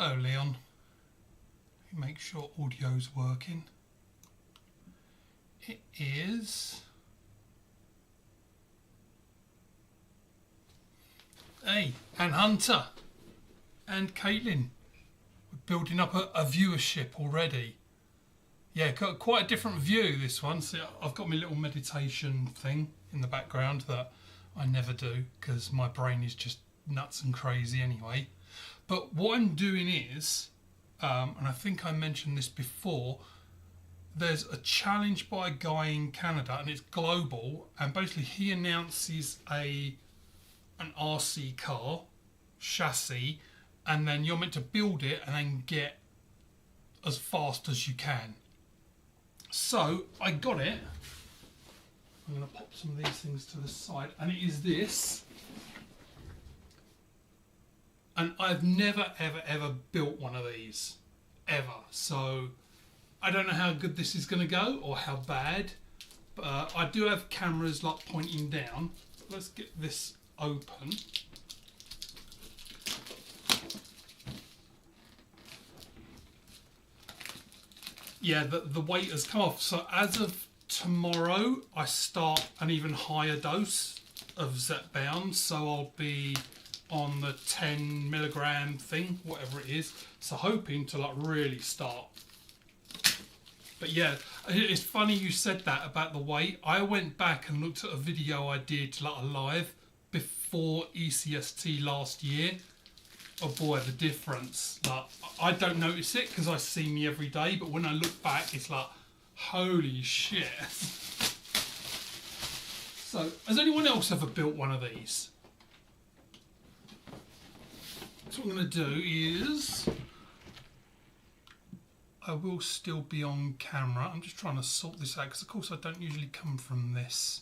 Oh, Leon. Make sure audio's working. It is. Hey, and Hunter and Caitlin. We're building up a viewership already. Yeah, got quite a different view this one. So I've got my little meditation thing in the background that I never do because my brain is just nuts and crazy anyway. But what I'm doing is, and I think I mentioned this before, there's a challenge by a guy in Canada and it's global, and basically he announces an RC car chassis, and then you're meant to build it and then get as fast as you can. So I got it. I'm going to pop some of these things to the side, and it is this. And I've never ever built one of these ever, so I don't know how good this is going to go or how bad, but I do have cameras like pointing down. Let's get this open. Yeah, the weight has come off, so as of tomorrow I start an even higher dose of Zepbound, so I'll be on the 10 milligram thing, whatever it is, so hoping to like really start. But yeah, it's funny you said that about the weight. I went back and looked at a video I did like a live before ECST last year. Oh boy, the difference. Like, I don't notice it because I see me every day, but when I look back it's like, holy shit. So, has anyone else ever built one of these? So what I'm going to do is, I will still be on camera. I'm just trying to sort this out because of course I don't usually come from this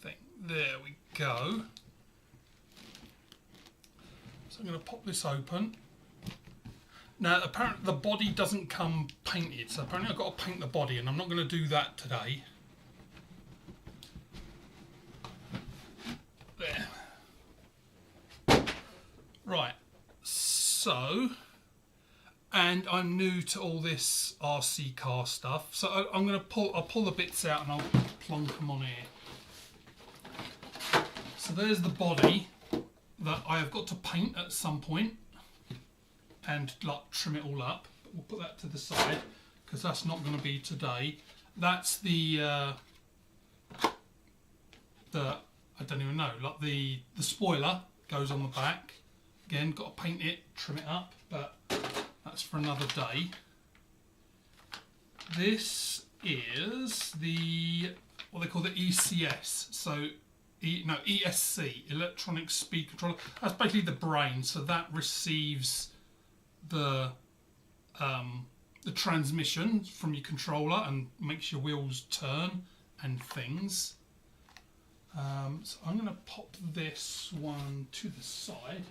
thing. There we go. So I'm going to pop this open. Now apparently the body doesn't come painted, so apparently I've got to paint the body, and I'm not going to do that today. There. Right, so, and I'm new to all this RC car stuff, so I'm going to I'll pull the bits out and I'll plonk them on here. So there's the body that I have got to paint at some point and like trim it all up, but we'll put that to the side because that's not going to be today. That's the I don't even know, like the spoiler goes on the back. Again, got to paint it, trim it up, but that's for another day. This is what they call the ECS, so ESC, electronic speed controller. That's basically the brain, so that receives the transmission from your controller and makes your wheels turn and things. So I'm going to pop this one to the side.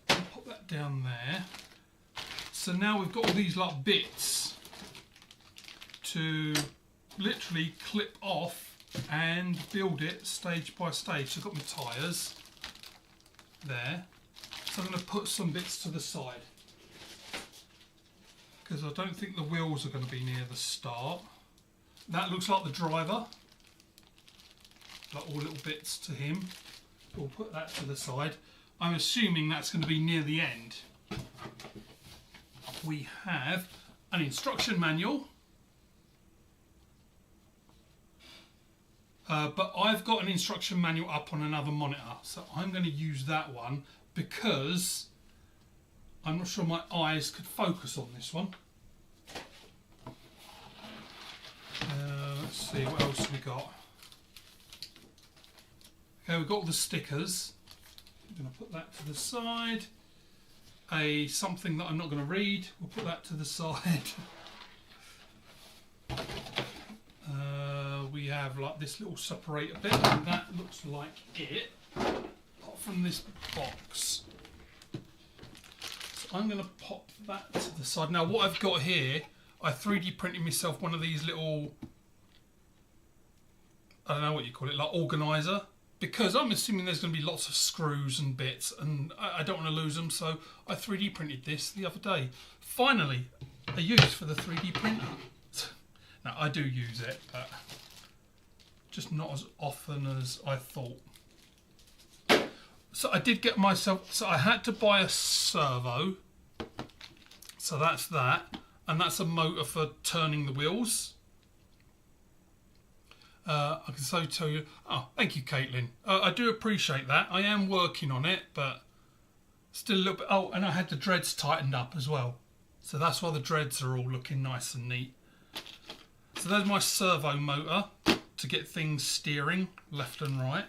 Pop that down there. So now we've got all these like bits to literally clip off and build it stage by stage. So I've got my tyres there. So I'm going to put some bits to the side because I don't think the wheels are going to be near the start. That looks like the driver. Like all little bits to him. We'll put that to the side. I'm assuming that's going to be near the end. We have an instruction manual, but I've got an instruction manual up on another monitor, so I'm going to use that one because I'm not sure my eyes could focus on this one. Let's see, what else have we got? Okay, we've got all the stickers. I'm going to put that to the side. Something that I'm not going to read, we'll put that to the side. We have like this little separator bit, and that looks like it, apart from this box. So I'm going to pop that to the side. Now what I've got here, I 3D printed myself one of these little I don't know what you call it, like organiser, because I'm assuming there's going to be lots of screws and bits, and I don't want to lose them. So I 3D printed this the other day. Finally, a use for the 3D printer. Now I do use it, but just not as often as I thought. So I did get myself. So I had to buy a servo. So that's that, and that's a motor for turning the wheels. I can so tell you. Oh, thank you, Caitlin. I do appreciate that. I am working on it, but still a little bit. Oh, and I had the dreads tightened up as well. So that's why the dreads are all looking nice and neat. So there's my servo motor to get things steering left and right.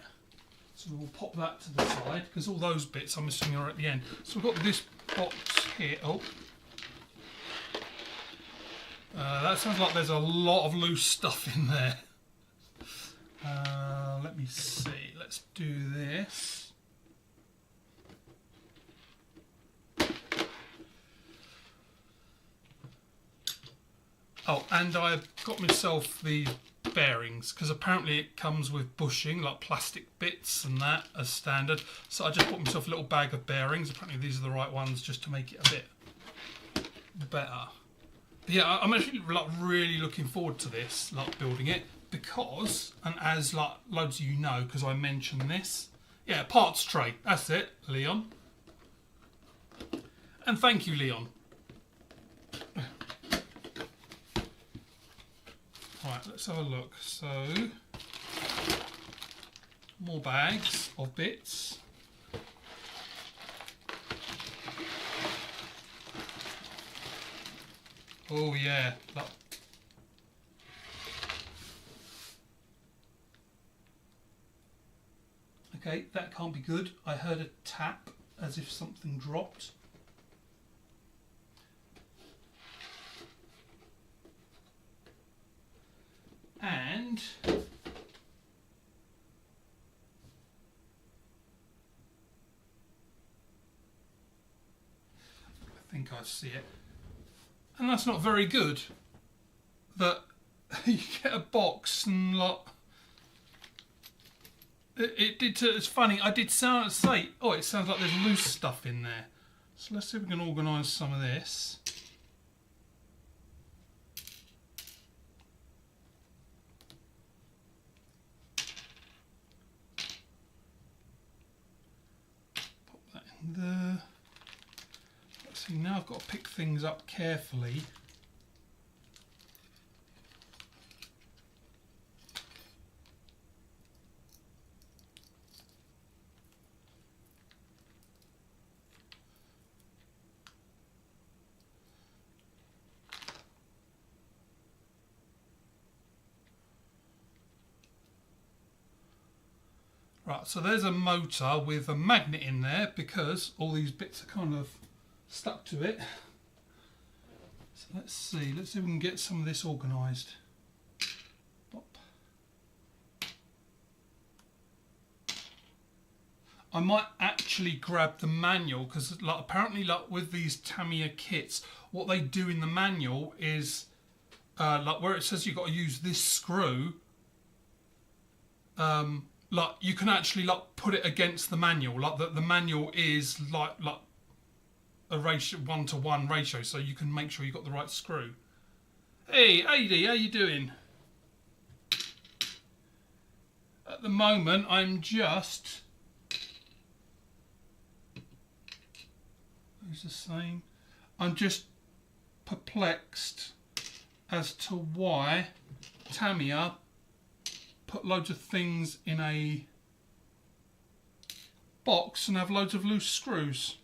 So we'll pop that to the side because all those bits I'm assuming are at the end. So we've got this box here. Oh. That sounds like there's a lot of loose stuff in there. Let me see. Let's do this. Oh, and I got myself the bearings because apparently it comes with bushing, like plastic bits and that as standard. So I just bought myself a little bag of bearings. Apparently these are the right ones just to make it a bit better. But yeah, I'm actually like really looking forward to this, like building it, because, and as like loads of you know, because I mentioned this, yeah, parts tray. That's it, Leon. And thank you, Leon. Right, let's have a look. So, more bags of bits. Oh yeah, look. Okay, that can't be good. I heard a tap as if something dropped. And I think I see it. And that's not very good. That you get a box and like it did. It's funny. I did say, oh, it sounds like there's loose stuff in there. So let's see if we can organise some of this. Pop that in there. Let's see. Now I've got to pick things up carefully. Right, so there's a motor with a magnet in there because all these bits are kind of stuck to it. So let's see if we can get some of this organised. I might actually grab the manual because like, apparently like with these Tamiya kits, what they do in the manual is like where it says you've got to use this screw, like you can actually like put it against the manual, like the manual is like a ratio 1-to-1 ratio, so you can make sure you've got the right screw. Hey AD, how you doing? At the moment I'm just the same. I'm just perplexed as to why Tamiya put loads of things in a box and have loads of loose screws.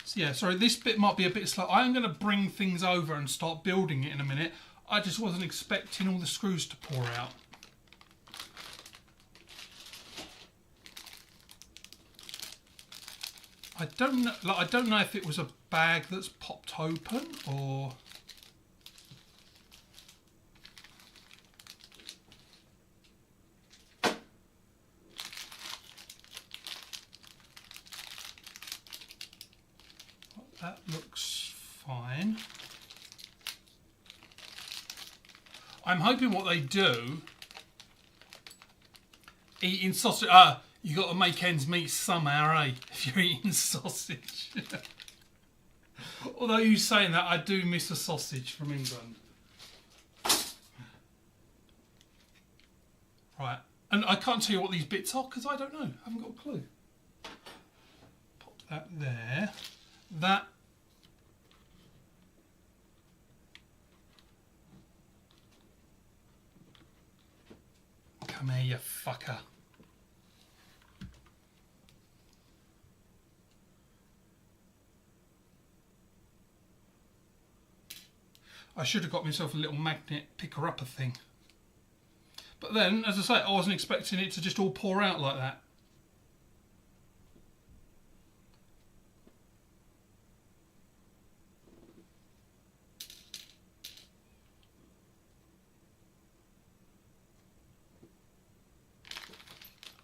So yeah, sorry, this bit might be a bit slow. I'm going to bring things over and start building it in a minute. I just wasn't expecting all the screws to pour out. I don't know. Like, I don't know if it was a bag that's popped open or. That looks fine. I'm hoping what they do, eating sausage. You got to make ends meet somehow, eh? If you're eating sausage. Although you saying that, I do miss a sausage from England. Right, and I can't tell you what these bits are because I don't know. I haven't got a clue. Pop that there. That. Come here, you fucker. I should have got myself a little magnet picker-upper thing. But then, as I say, I wasn't expecting it to just all pour out like that.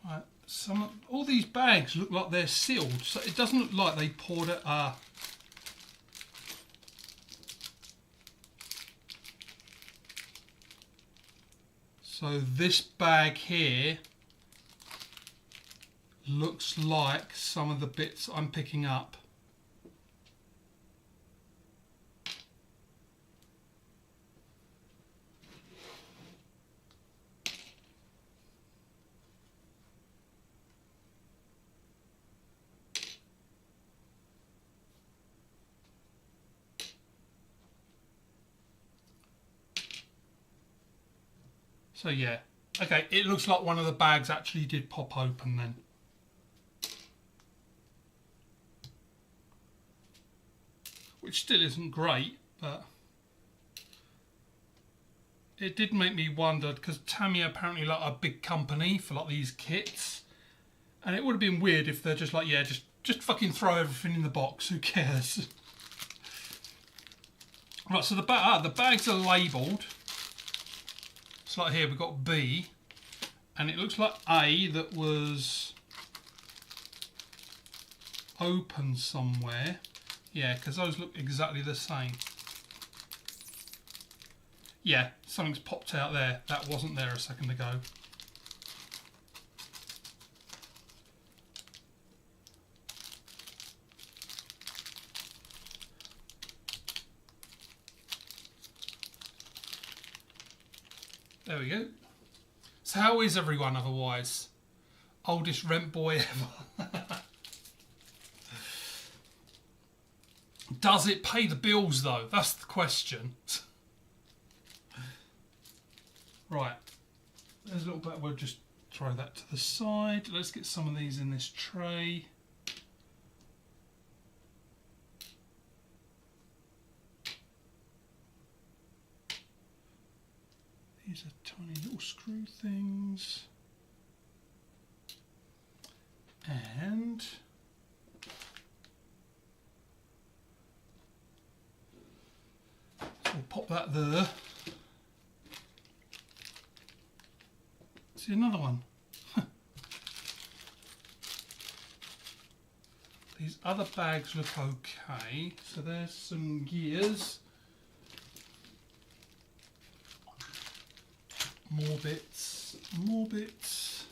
Right, all these bags look like they're sealed, so it doesn't look like they poured it. So this bag here looks like some of the bits I'm picking up. So yeah, okay, it looks like one of the bags actually did pop open then. Which still isn't great, but it did make me wonder, because Tamiya apparently like a big company for like these kits, and it would have been weird if they're just like, yeah, just fucking throw everything in the box, who cares? Right, so the bags are labelled. So like here we've got B, and it looks like A that was open somewhere. Yeah, because those look exactly the same. Yeah, something's popped out there. That wasn't there a second ago. There we go. So how is everyone otherwise? Oldest rent boy ever. Does it pay the bills though? That's the question. Right. There's a little bit. We'll just throw that to the side. Let's get some of these in this tray. These are tiny little screw things. And so we'll pop that there. See another one. These other bags look okay. So there's some gears. More bits, more bits.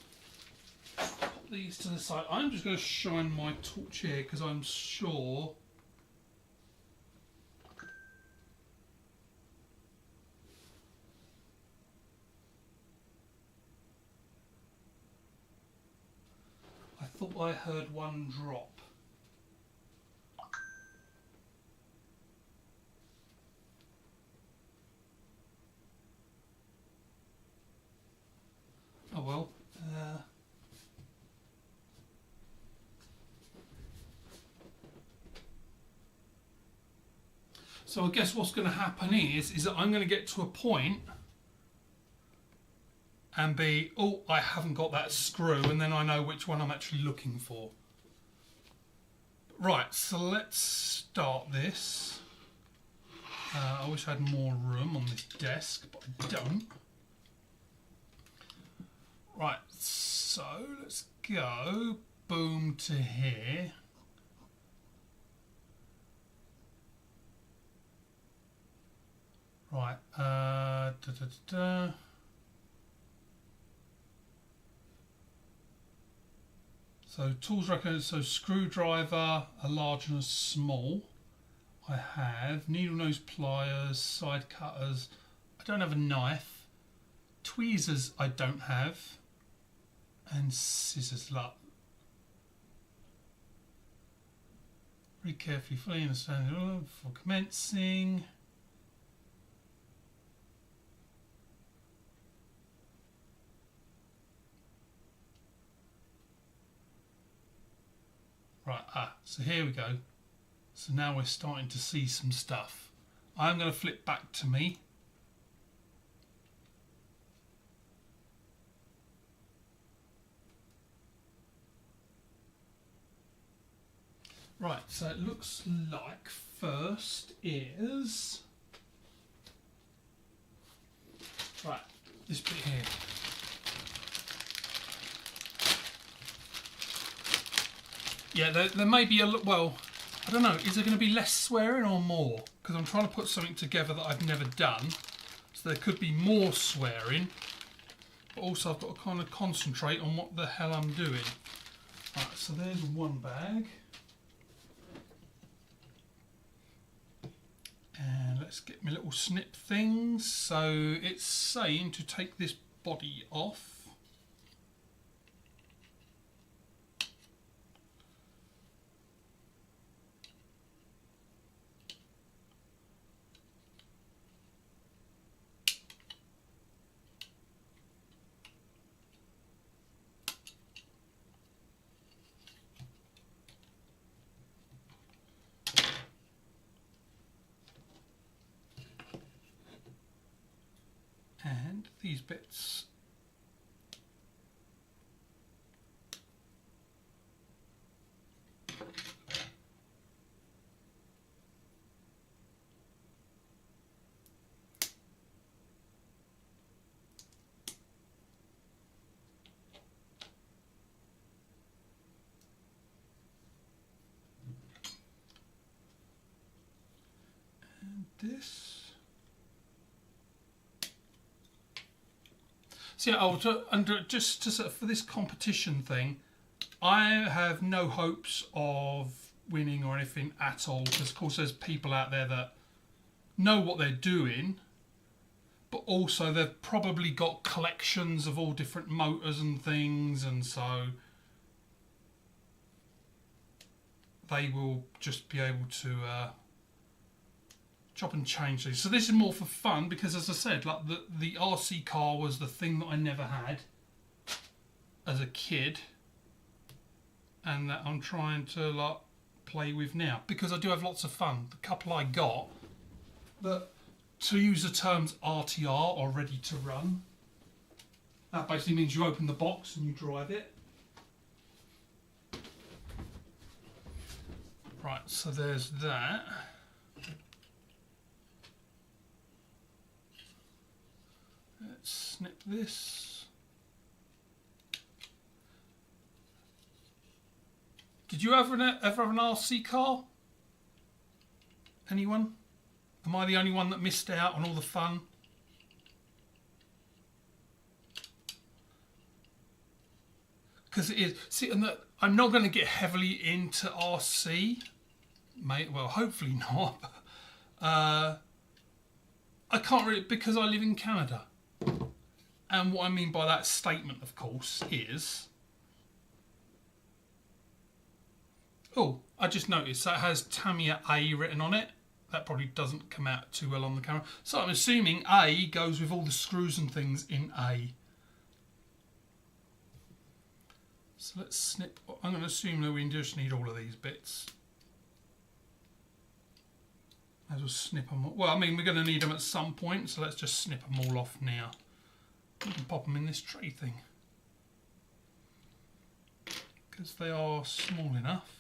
Pop these to the side. I'm just going to shine my torch here because I'm sure I thought I heard one drop. Oh well. So I guess what's going to happen is that I'm going to get to a point and be, oh, I haven't got that screw, and then I know which one I'm actually looking for. Right, so let's start this. I wish I had more room on this desk, but I don't. Right, so let's go boom to here. Right, So tools recommended. So screwdriver, a large and a small. I have needle nose pliers, side cutters. I don't have a knife. Tweezers I don't have, and scissors. Very carefully, fully understand before commencing. Right, so here we go. So now we're starting to see some stuff. I'm going to flip back to me. Right, so it looks like first is... Right, this bit here. Yeah, there may be a look. Well, I don't know. Is there going to be less swearing or more? Because I'm trying to put something together that I've never done, so there could be more swearing. But also, I've got to kind of concentrate on what the hell I'm doing. Right, so there's one bag, and let's get my little snip things. So it's saying to take this body off. And these bits. And this. So yeah, just to sort of, for this competition thing, I have no hopes of winning or anything at all, because of course there's people out there that know what they're doing, but also they've probably got collections of all different motors and things, and so they will just be able to chop and change these. So this is more for fun, because as I said, like the RC car was the thing that I never had as a kid, and that I'm trying to like play with now, because I do have lots of fun. The couple I got, that, to use the terms RTR, or ready to run, that basically means you open the box and you drive it. Right, so there's that. Let's snip this. Did you ever have an RC car? Anyone? Am I the only one that missed out on all the fun? Because it is. See, and I'm not going to get heavily into RC. Well, hopefully not. I can't really, because I live in Canada. And what I mean by that statement, of course, is... Oh, I just noticed that has Tamiya A written on it. That probably doesn't come out too well on the camera. So I'm assuming A goes with all the screws and things in A. So let's snip. I'm going to assume that we just need all of these bits. As well snip them all. Well, I mean, we're going to need them at some point, so let's just snip them all off now. We can pop them in this tray thing, because they are small enough.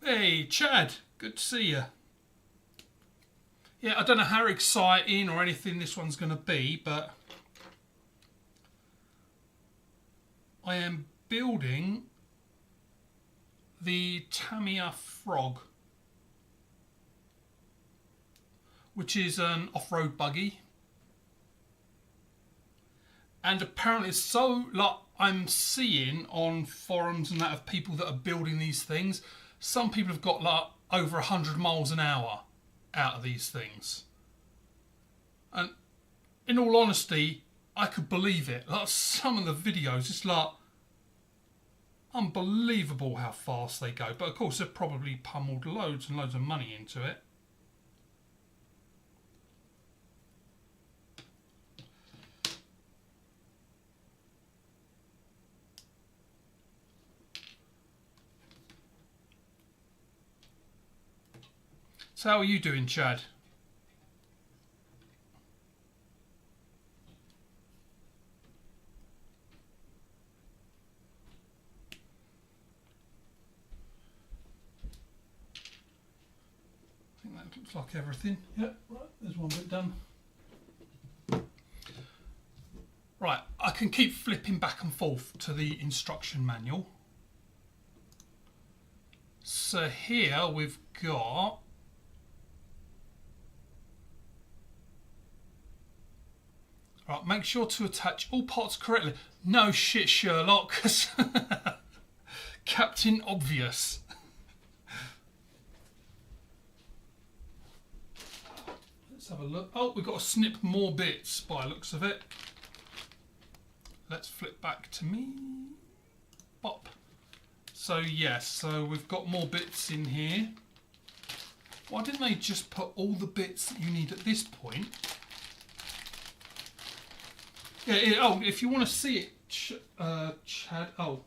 Hey, Chad, good to see you. Yeah, I don't know how exciting or anything this one's going to be, but I am building the Tamiya Frog, which is an off-road buggy. And apparently it's so, like, I'm seeing on forums and that of people that are building these things, some people have got like over 100 miles an hour out of these things. And in all honesty, I could believe it. Like some of the videos, it's like unbelievable how fast they go. But of course, they've probably pummeled loads and loads of money into it. So how are you doing, Chad? I think that looks like everything. Yep, right, there's one bit done. Right, I can keep flipping back and forth to the instruction manual. So here we've got right, make sure to attach all parts correctly. No shit, Sherlock. Captain Obvious. Let's have a look. Oh, we've got to snip more bits by the looks of it. Let's flip back to me. Bop. So yes, so we've got more bits in here. Why didn't they just put all the bits that you need at this point? Yeah, oh, if you want to see it, Chad, oh.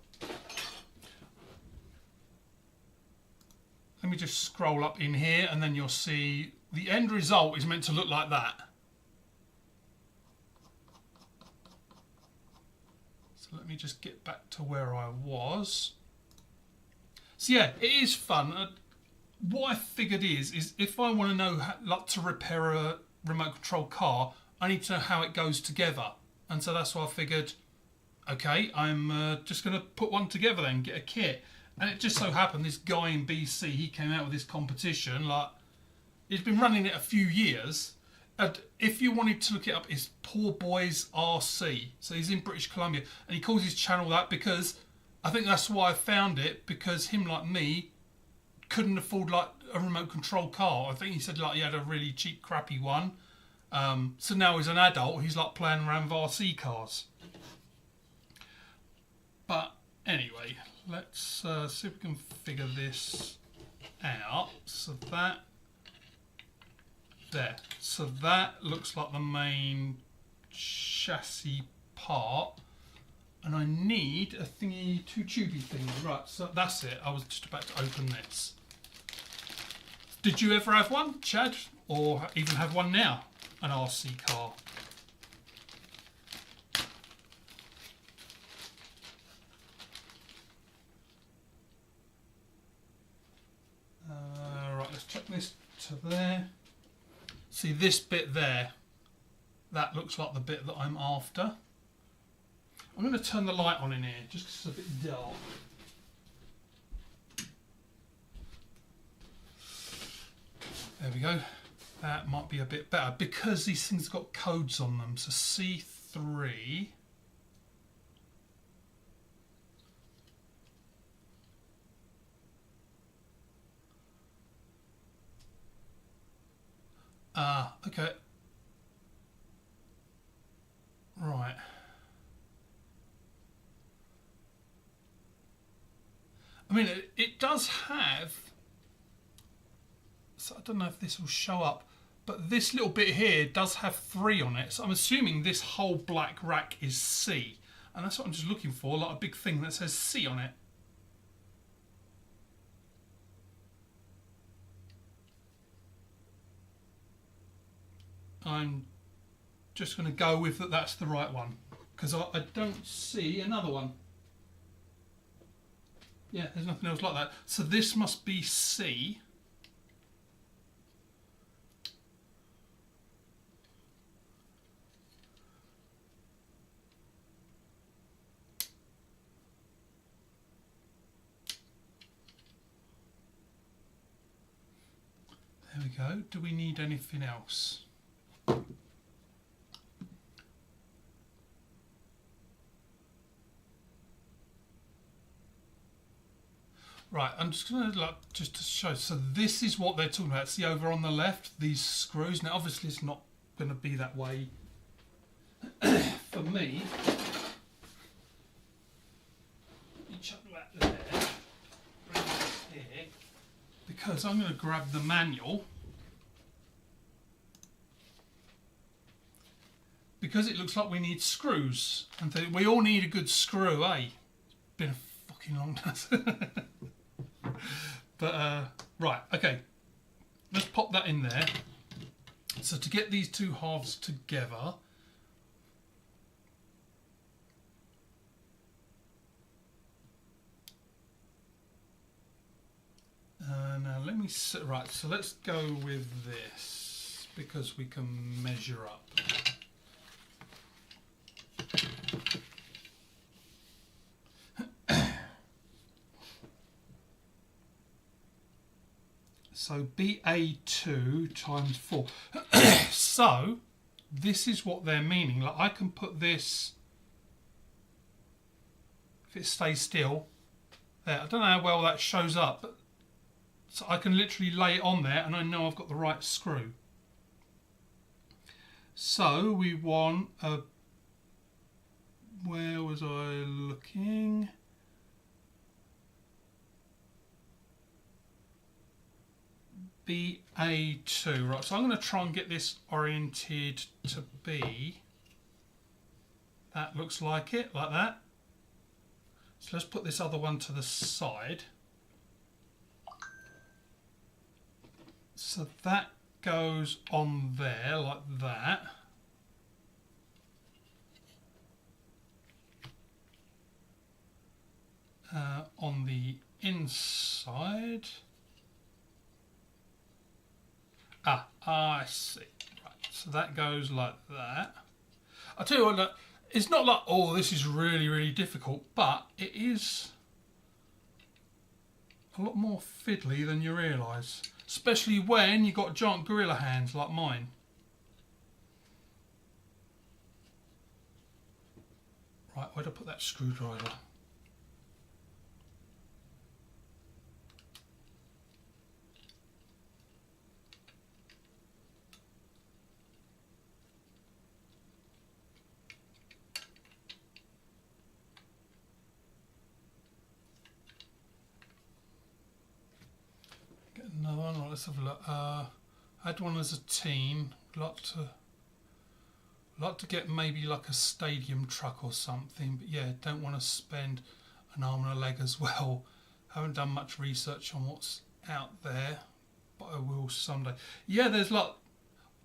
Let me just scroll up in here and then you'll see the end result is meant to look like that. So let me just get back to where I was. So yeah, it is fun. What I figured is if I want to know how, like, to repair a remote control car, I need to know how it goes together. And so that's why I figured, okay, I'm just going to put one together then, get a kit. And it just so happened this guy in BC, he came out with this competition. Like, he's been running it a few years. And if you wanted to look it up, it's Poor Boys RC. So he's in British Columbia. And he calls his channel that because I think that's why I found it, because him, like me, couldn't afford like a remote control car. I think he said like he had a really cheap, crappy one. So now as an adult, he's like playing around with RC cars. But anyway, let's see if we can figure this out. So that there. So that looks like the main chassis part. And I need a thingy, two tubey thingy. Right, so that's it. I was just about to open this. Did you ever have one, Chad? Or even have one now? An RC car? Right, let's check this to there. See this bit there? That looks like the bit that I'm after. I'm going to turn the light on in here just because it's a bit dark. There we go. That might be a bit better because these things have got codes on them. So C3. Okay. Right. I mean, it does have, so I don't know if this will show up, but this little bit here does have 3 on it. So I'm assuming this whole black rack is C. And that's what I'm just looking for, like a big thing that says C on it. I'm just going to go with that that's the right one, because I don't see another one. Yeah, there's nothing else like that. So this must be C. There we go. Do we need anything else? Right, I'm just going to just to show. So this is what they're talking about. See over on the left, these screws. Now obviously it's not going to be that way for me. You chuck that there, bring this here, because I'm going to grab the manual. Because it looks like we need screws, and we all need a good screw, eh? It's been a fucking long time. But right, okay, let's pop that in there. So to get these two halves together, now let me right, so let's go with this because we can measure up. So BA2 times 4. So this is what they're meaning. Like I can put this, if it stays still, there. I don't know how well that shows up, but so I can literally lay it on there and I know I've got the right screw. So we want a, where was I looking? BA2, right, so I'm going to try and get this oriented to be, that looks like it, like that. So let's put this other one to the side. So that goes on there like that. On the inside. I see. Right, so that goes like that. I'll tell you what, look, it's not like, oh, this is really, really difficult, but it is a lot more fiddly than you realise. Especially when you've got giant gorilla hands like mine. Right, where'd I put that screwdriver? Another one, let's have a look. I had one as a teen. Like to get maybe like a stadium truck or something, but yeah, don't want to spend an arm and a leg as well. Haven't done much research on what's out there, but I will someday. Yeah, there's like,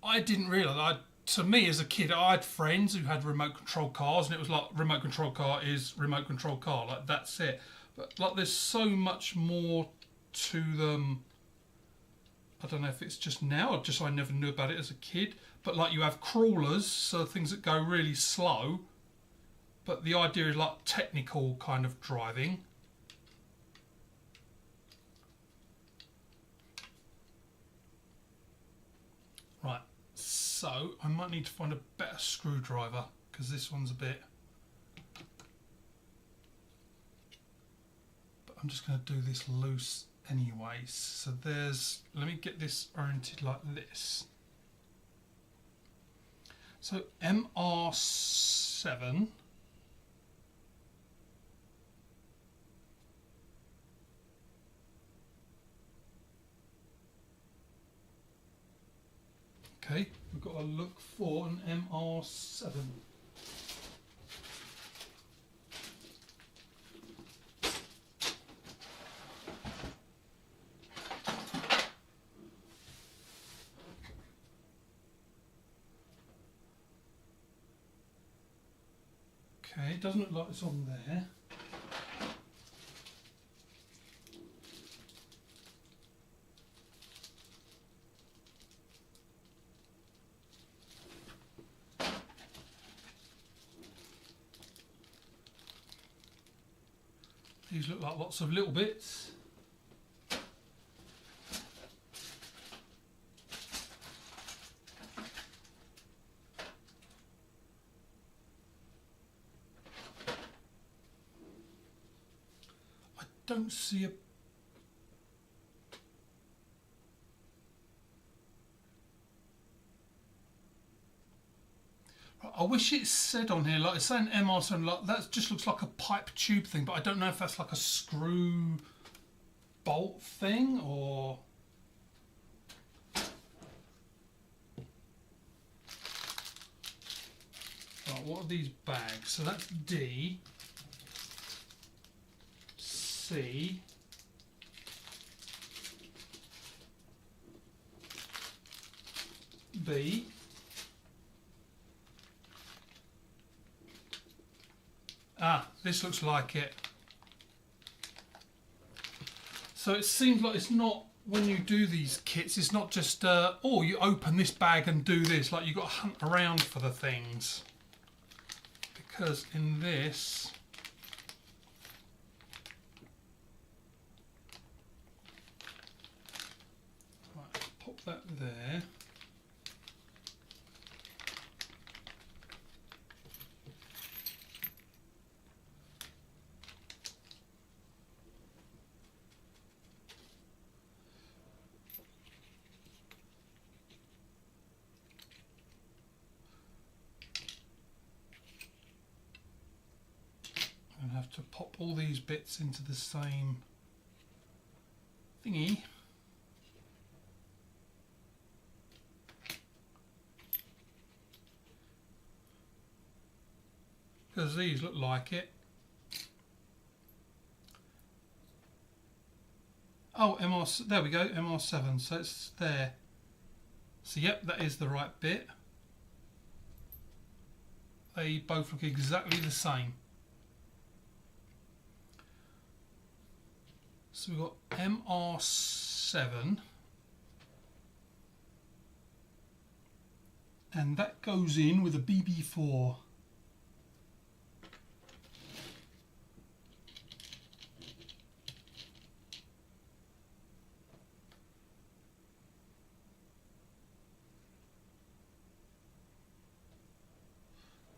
I didn't realise, to me as a kid, I had friends who had remote control cars and it was like, remote control car is remote control car, like that's it. But like there's so much more to them. I don't know if it's just now or just I never knew about it as a kid, but like you have crawlers, so things that go really slow, but the idea is like technical kind of driving. Right, so I might need to find a better screwdriver because this one's a bit, but I'm just going to do this loose anyway. So there's, let me get this oriented like this. So MR7 okay, we've got to look for an MR7. Okay, it doesn't look like it's on there. These look like lots of little bits. don't see a... I wish it said on here, like it's saying MR7, like that just looks like a pipe tube thing, but I don't know if that's like a screw bolt thing or... Right, what are these bags? So that's D, C, B, this looks like it. So it seems like it's not, when you do these kits, it's not just, oh, you open this bag and do this, like you've got to hunt around for the things. Because in this, right, pop that there. And have to pop all these bits into the same thingy. Because these look like it. Oh, MR, there we go, MR7, so it's there. So yep, that is the right bit. They both look exactly the same. So we've got MR7, and that goes in with a BB4.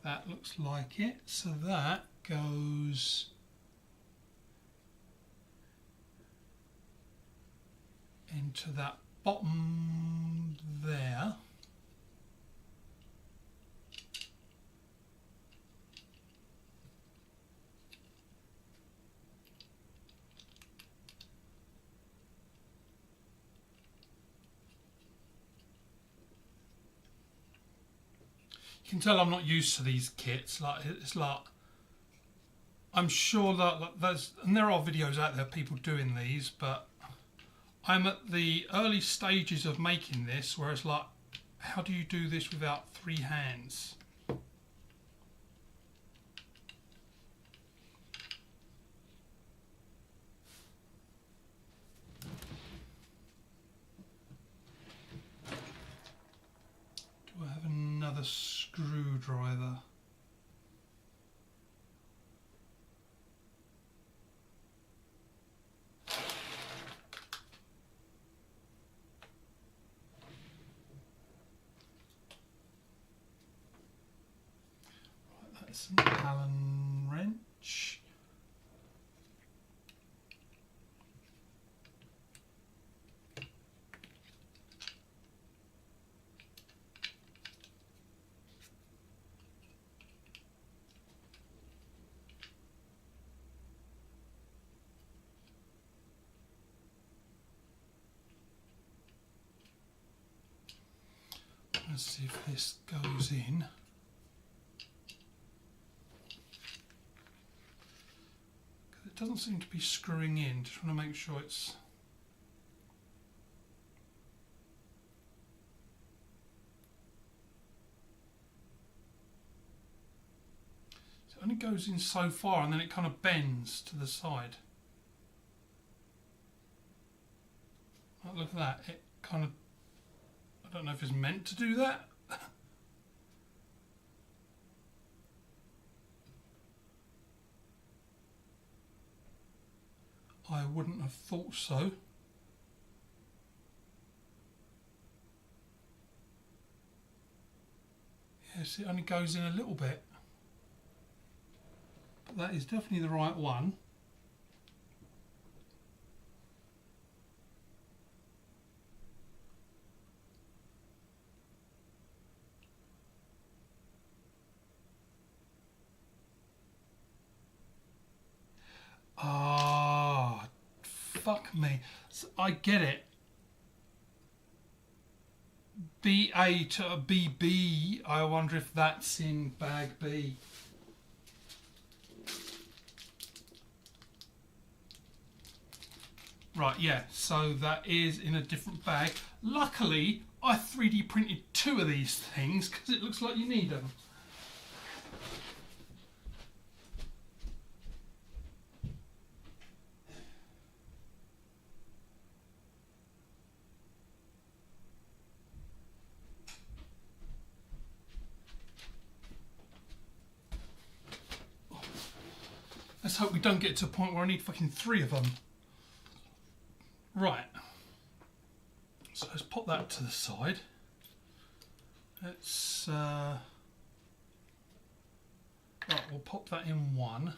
That looks like it, so that goes into that bottom there. You can tell I'm not used to these kits. Like it's like, I'm sure that like, there's, and there are videos out there of people doing these, but I'm at the early stages of making this, where it's like, how do you do this without 3 hands? Do I have another screwdriver? That's an Allen wrench. Let's see if this goes in. It doesn't seem to be screwing in. Just want to make sure it's... So it only goes in so far and then it kind of bends to the side. Oh, look at that. It kind of... I don't know if it's meant to do that. I wouldn't have thought so. Yes, it only goes in a little bit. But that is definitely the right one. Ah, fuck me. So I get it. BA to a BB. I wonder if that's in bag B. Right, yeah, so that is in a different bag. Luckily, I 3D printed 2 of these things because it looks like you need them. Let's hope we don't get to a point where I need fucking 3 of them. Right. So let's pop that to the side. Let's right, we'll pop that in one.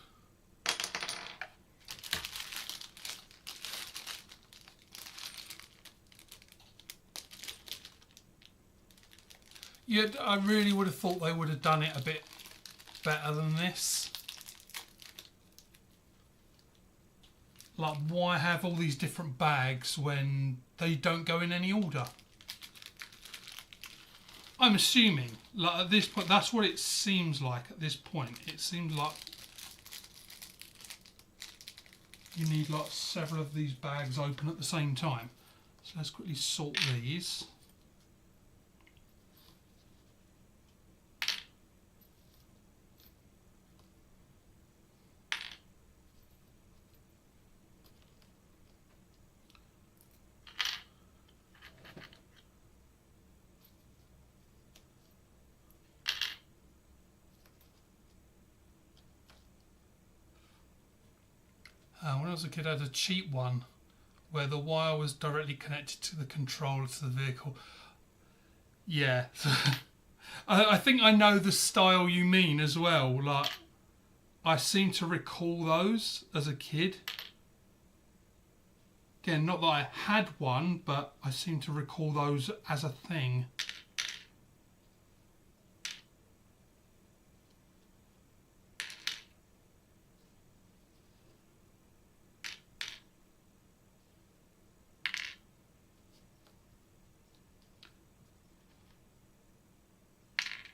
Yeah, I really would have thought they would have done it a bit better than this. Like, why have all these different bags when they don't go in any order? I'm assuming, like at this point, that's what it seems like at this point. It seems like you need like several of these bags open at the same time. So let's quickly sort these. When I was a kid, I had a cheap one where the wire was directly connected to the controller to the vehicle. Yeah, I think I know the style you mean as well. Like, I seem to recall those as a kid. Again, not that I had one, but I seem to recall those as a thing.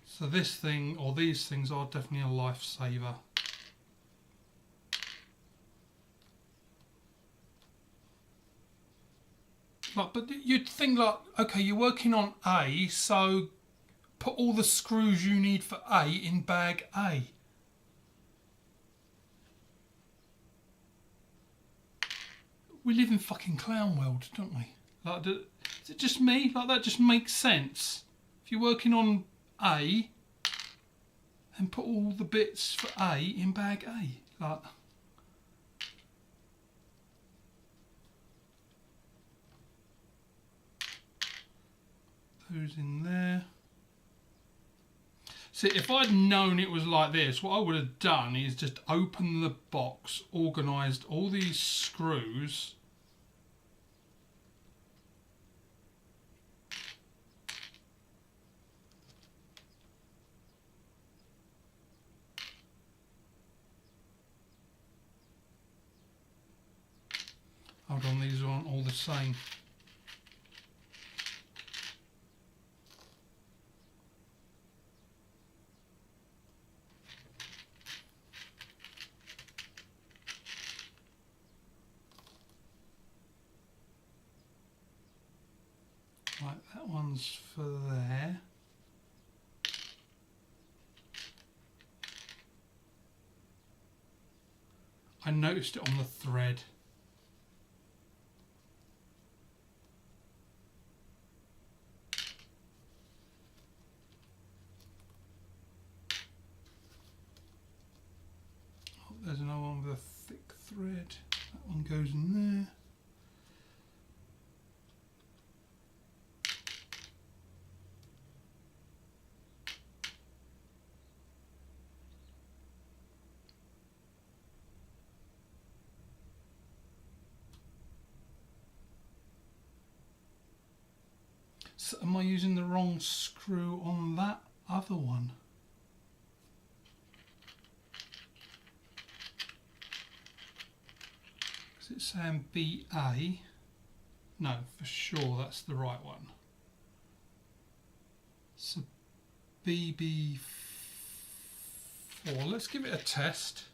So this thing, or these things, are definitely a lifesaver. Like, but you'd think like, okay, you're working on A, so put all the screws you need for A in bag A. We live in fucking clown world, don't we? Like, is it just me? Like, that just makes sense. If you're working on A, then put all the bits for A in bag A. Like, those in there. See, if I'd known it was like this, what I would have done is just open the box, organised all these screws. Hold on, these aren't all the same. Right, that one's for there. I noticed it on the thread. Oh, there's another one with a thick thread. That one goes in there. So am I using the wrong screw on that other one? Is it saying BA? No, for sure that's the right one. So BB4, let's give it a test.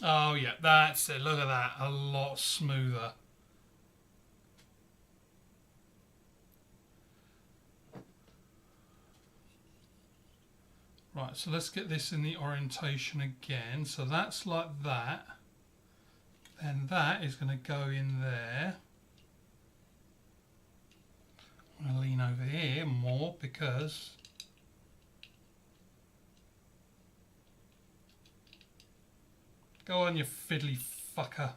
Oh yeah, that's it, look at that, a lot smoother. Right, so let's get this in the orientation again. So that's like that. Then that is going to go in there. I'm going to lean over here more because go on, you fiddly fucker.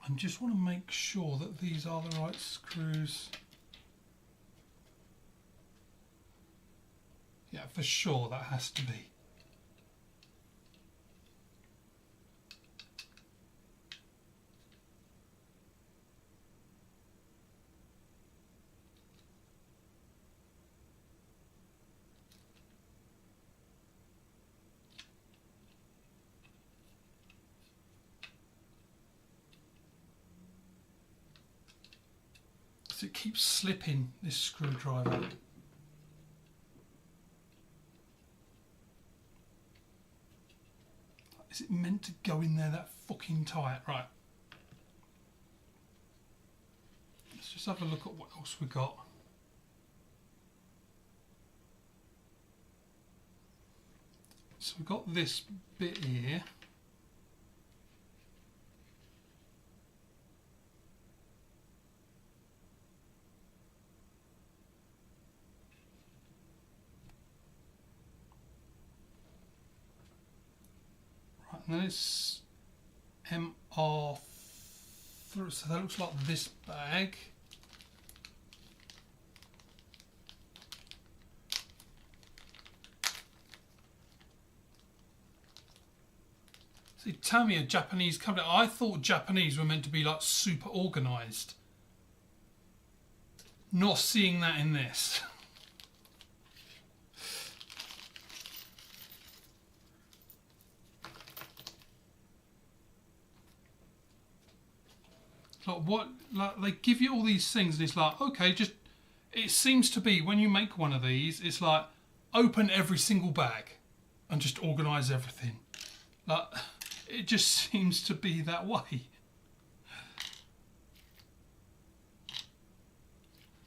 I just want to make sure that these are the right screws. Yeah, for sure that has to be. It keeps slipping, this screwdriver. Is it meant to go in there that fucking tight? Right. Let's just have a look at what else we got. So we've got this bit here. And then it's MR3, so that looks like this bag. See, Tamiya, Japanese company. I thought Japanese were meant to be like super organised. Not seeing that in this. Like what? Like they give you all these things, and it's like, okay, just. It seems to be when you make one of these, it's like open every single bag and just organise everything. Like it just seems to be that way.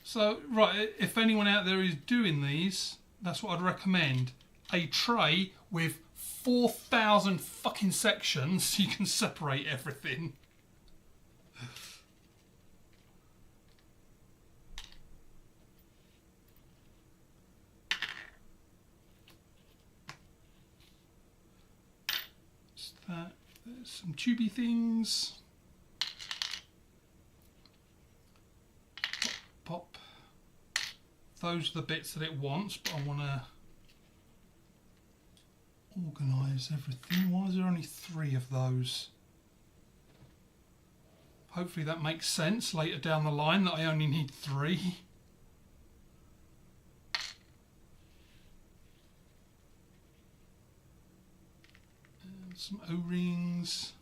So right, if anyone out there is doing these, that's what I'd recommend: a tray with 4,000 fucking sections, so you can separate everything. There's some tubey things. Pop, pop. Those are the bits that it wants, but I want to organise everything. Why is there only 3 of those? Hopefully that makes sense later down the line that I only need 3. Some O-rings.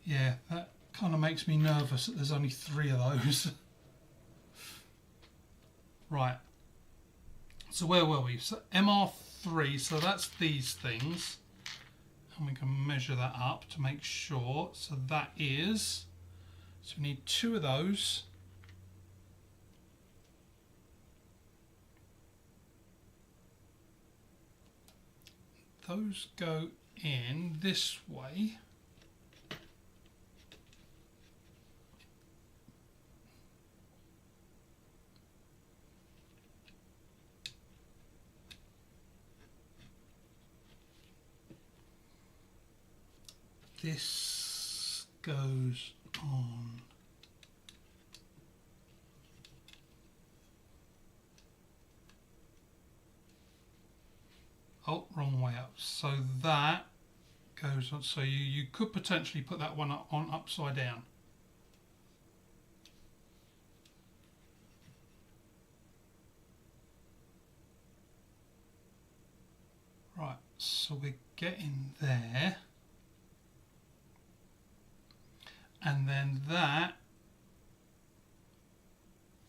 Yeah, that kind of makes me nervous that there's only 3 of those. Right. So where were we? So MR3, so that's these things. And we can measure that up to make sure. So that is, so we need 2 of those. those go in this way. This goes on wrong way up, so that goes on, so you could potentially put that one on upside down. Right, so we're getting there. And then that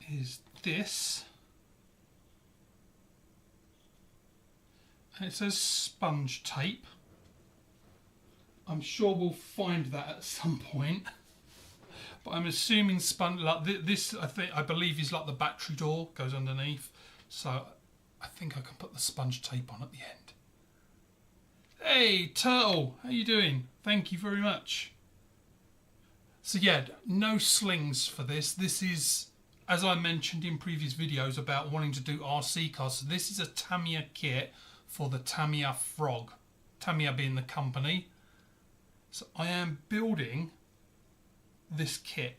is this. And it says sponge tape. I'm sure we'll find that at some point. But I'm assuming sponge, like this, I believe is like the battery door, goes underneath. So I think I can put the sponge tape on at the end. Hey, Turtle, how you doing? Thank you very much. So yeah, no slings for this. This is, as I mentioned in previous videos about wanting to do RC cars, so this is a Tamiya kit for the Tamiya Frog. Tamiya being the company. So I am building this kit.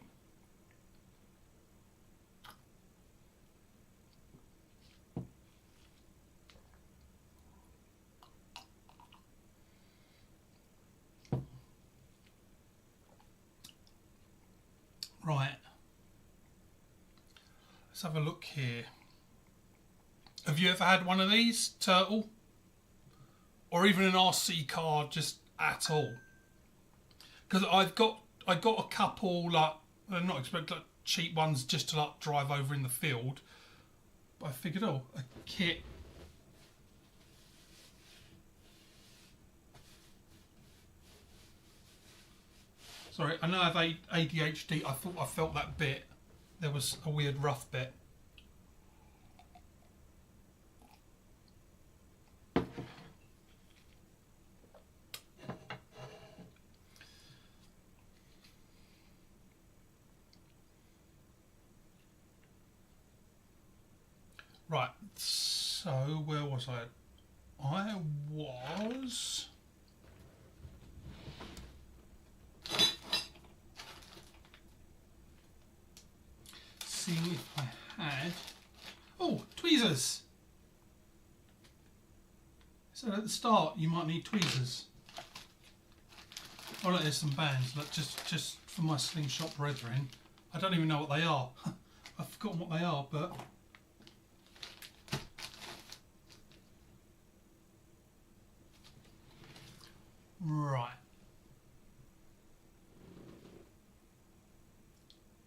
Right, let's have a look here. Have you ever had one of these, Turtle? Or even an RC car just at all? Because I got a couple, like, not expect like cheap ones just to like drive over in the field. But I figured, oh, a kit. Sorry, I know I have ADHD. I thought I felt that bit. There was a weird rough bit. Right, so where was I? I was... seeing if I had... Oh, tweezers! So at the start you might need tweezers. Oh look, there's some bands, look, just for my slingshot brethren. I don't even know what they are. I've forgotten what they are, but... Right.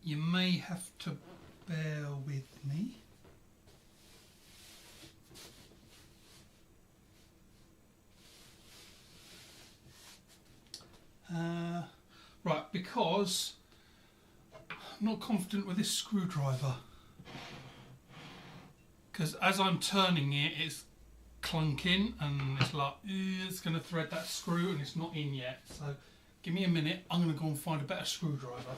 You may have to bear with me. Right, because I'm not confident with this screwdriver. Because as I'm turning it, it's clunking and it's like, it's going to thread that screw and it's not in yet. So give me a minute, I'm going to go and find a better screwdriver.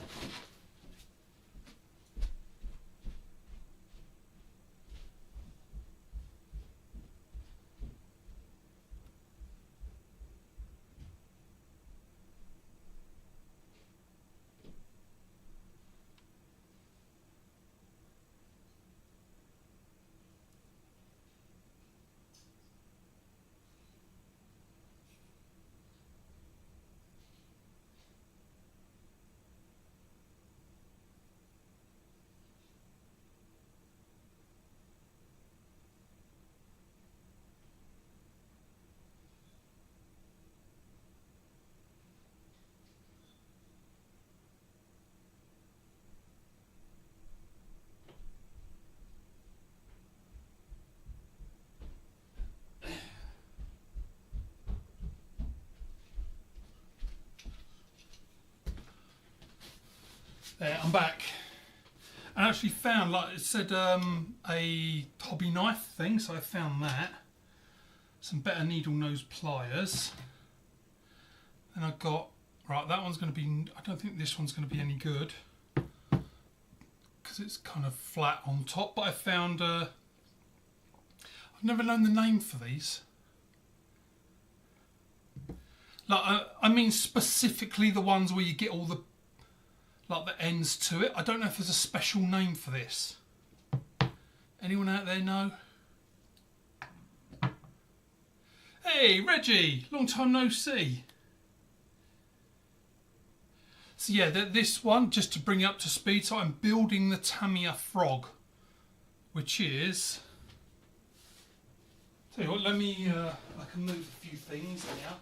There, I'm back. I actually found, like it said, a hobby knife thing, so I found that. some better needle nose pliers. Then I've got, right, that one's going to be, I don't think this one's going to be any good because it's kind of flat on top, but I found, I've never known the name for these. Like, I mean specifically the ones where you get all the, like the ends to it. I don't know if there's a special name for this. Anyone out there know? Hey, Reggie, long time no see. So yeah, this one, just to bring you up to speed, so I'm building the Tamiya frog, which is, tell you what, let me, I can move a few things now.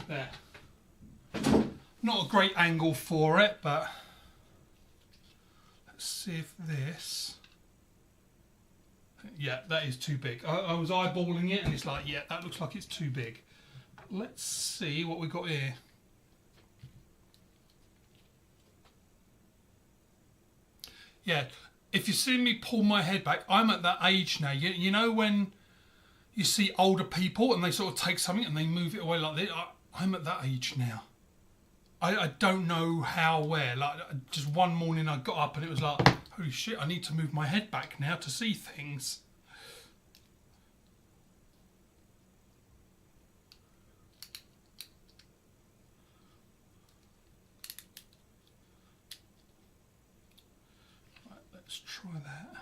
There. Not a great angle for it, but let's see if this, yeah, that is too big. I was eyeballing it and it's like, yeah, that looks like it's too big. Let's see what we got here. Yeah, if you see me pull my head back, I'm at that age now. You know when you see older people and they sort of take something and they move it away like this? I'm at that age now. I don't know how, where. Like, just one morning I got up and it was like, holy shit, I need to move my head back now to see things. Right, let's try that.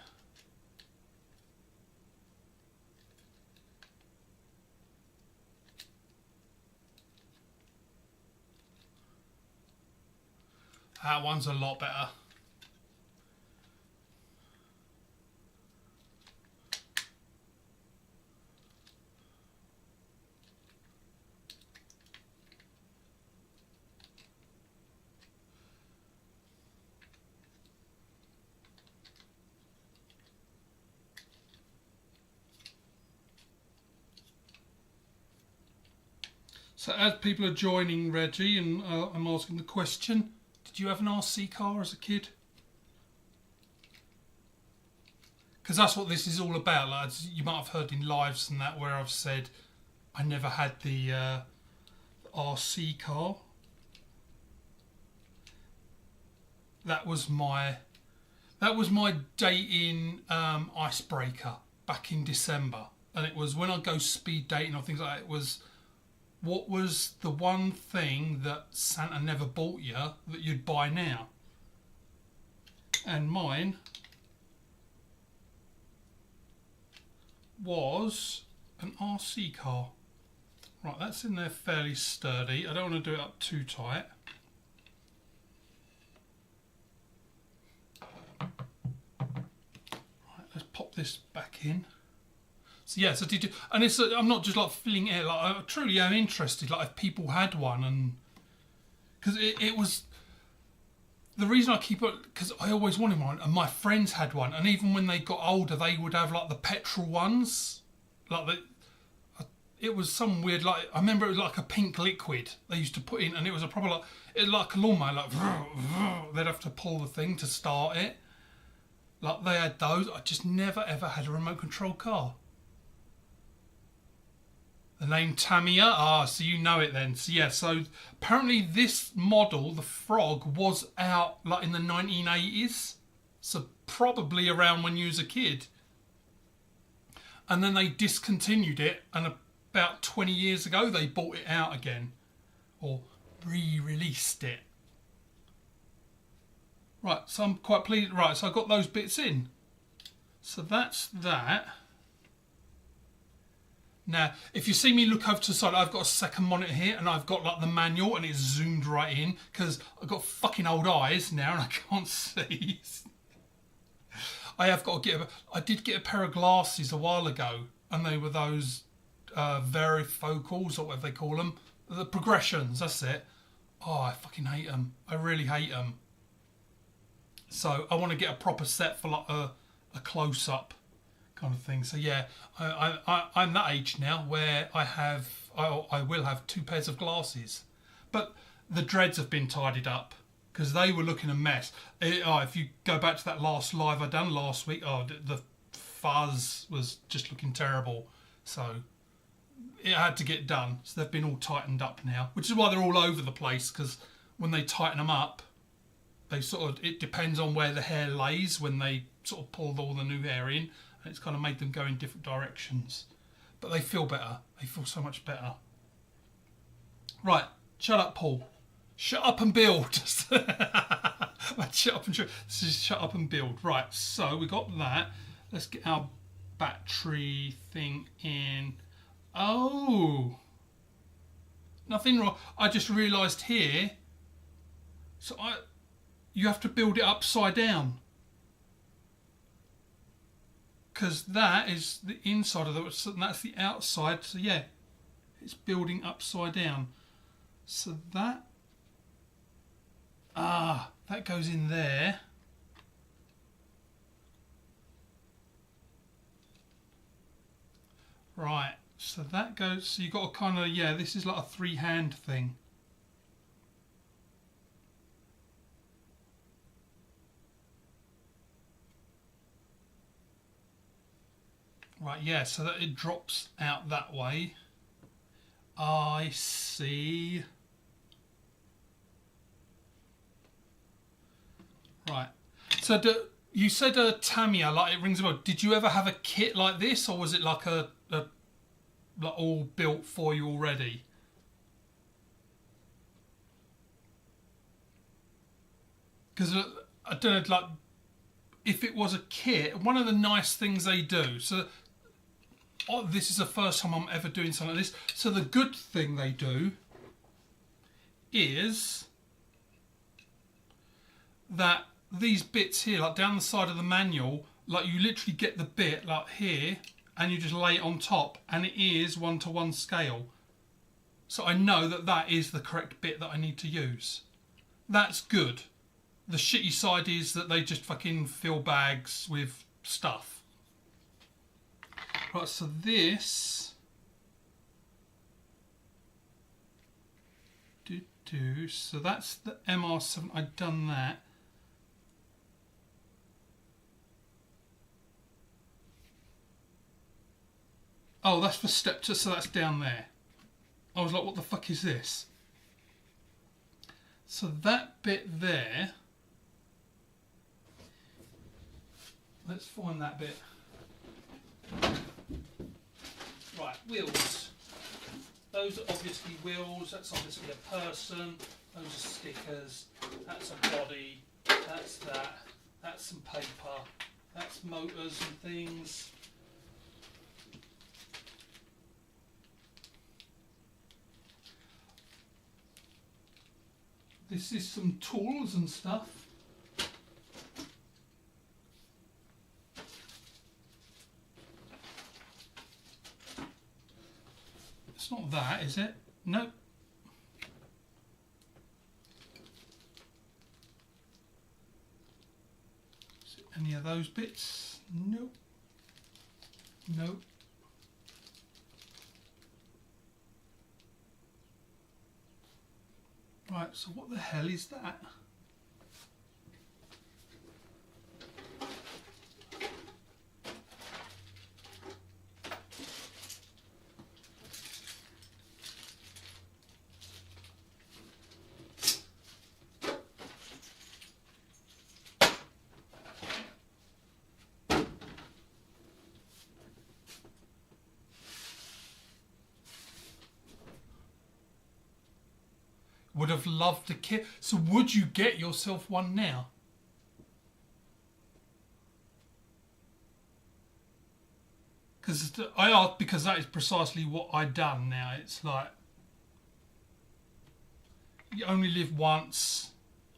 That one's a lot better. So as people are joining, Reggie, and I'm asking the question, did you have an RC car as a kid? Because that's what this is all about, lads. You might have heard in lives and that where I've said I never had the RC car. That was my dating icebreaker back in December, and it was when I go speed dating or things like that. It was, what was the one thing that Santa never bought you that you'd buy now? And mine was an RC car. Right, that's in there fairly sturdy. I don't want to do it up too tight. Right, let's pop this back in. So yeah, so did you, and it's, I'm not just like filling it, like I truly am interested, like if people had one, and because it was, the reason I keep it, because I always wanted one, and my friends had one, and even when they got older, they would have like the petrol ones, like it was some weird, like, I remember it was like a pink liquid they used to put in, and it was a proper, like, it was like a lawnmower, like, they'd have to pull the thing to start it. Like, they had those. I just never ever had a remote control car. The name Tamiya, so you know it then. So yeah, so apparently this model, the Frog, was out like in the 1980s. So probably around when you was a kid. And then they discontinued it, and about 20 years ago they bought it out again. Or re-released it. Right, so I'm quite pleased. Right, so I got those bits in. So that's that. Now, if you see me look over to the side, I've got a second monitor here, and I've got like the manual, and it's zoomed right in because I've got fucking old eyes now and I can't see. I have got to get I did get a pair of glasses a while ago, and they were those varifocals, or whatever they call them, the progressions. That's it. Oh, I fucking hate them. I really hate them. So I want to get a proper set for like a close up. kind of thing. So yeah, I'm that age now where I will have two pairs of glasses, but the dreads have been tidied up because they were looking a mess. If you go back to that last live I done last week, the fuzz was just looking terrible. So it had to get done. So they've been all tightened up now, which is why they're all over the place, because when they tighten them up, they it depends on where the hair lays when they sort of pull all the new hair in, and it's kind of made them go in different directions. But they feel better. They feel so much better. Right, shut up, Paul. Shut up and build. Shut up and shut up and build. Right, so we got that. Let's get our battery thing in. Oh, nothing wrong. I just realised here. So you have to build it upside down, because that is the inside of the, and that's the outside. So yeah, it's building upside down. So that that goes in there. Right. So that goes. So you got to kind of this is like a three-hand thing. Right, yeah, so that it drops out that way. I see. Right. So you said a Tamiya, like it rings a bell. Did you ever have a kit like this, or was it like a like all built for you already? Because I don't know, like if it was a kit, one of the nice things they do. So this is the first time I'm ever doing something like this. So the good thing they do is that these bits here, like down the side of the manual, like you literally get the bit like here and you just lay it on top, and it is 1-to-1 scale. So I know that that is the correct bit that I need to use. That's good. The shitty side is that they just fucking fill bags with stuff. Right, so this so that's the MR7. I've done that. Oh, that's for step 2, so that's down there. I was like, what the fuck is this? So that bit there, let's find that bit. Right, wheels. Those are obviously wheels, that's obviously a person, those are stickers, that's a body, that's that, that's some paper, that's motors and things. This is some tools and stuff. It's not that, is it? Nope. Is it any of those bits? Nope. Nope. Right, so what the hell is that? Would have loved a kit. So would you get yourself one now? Because I asked because that is precisely what I done now. It's like you only live once.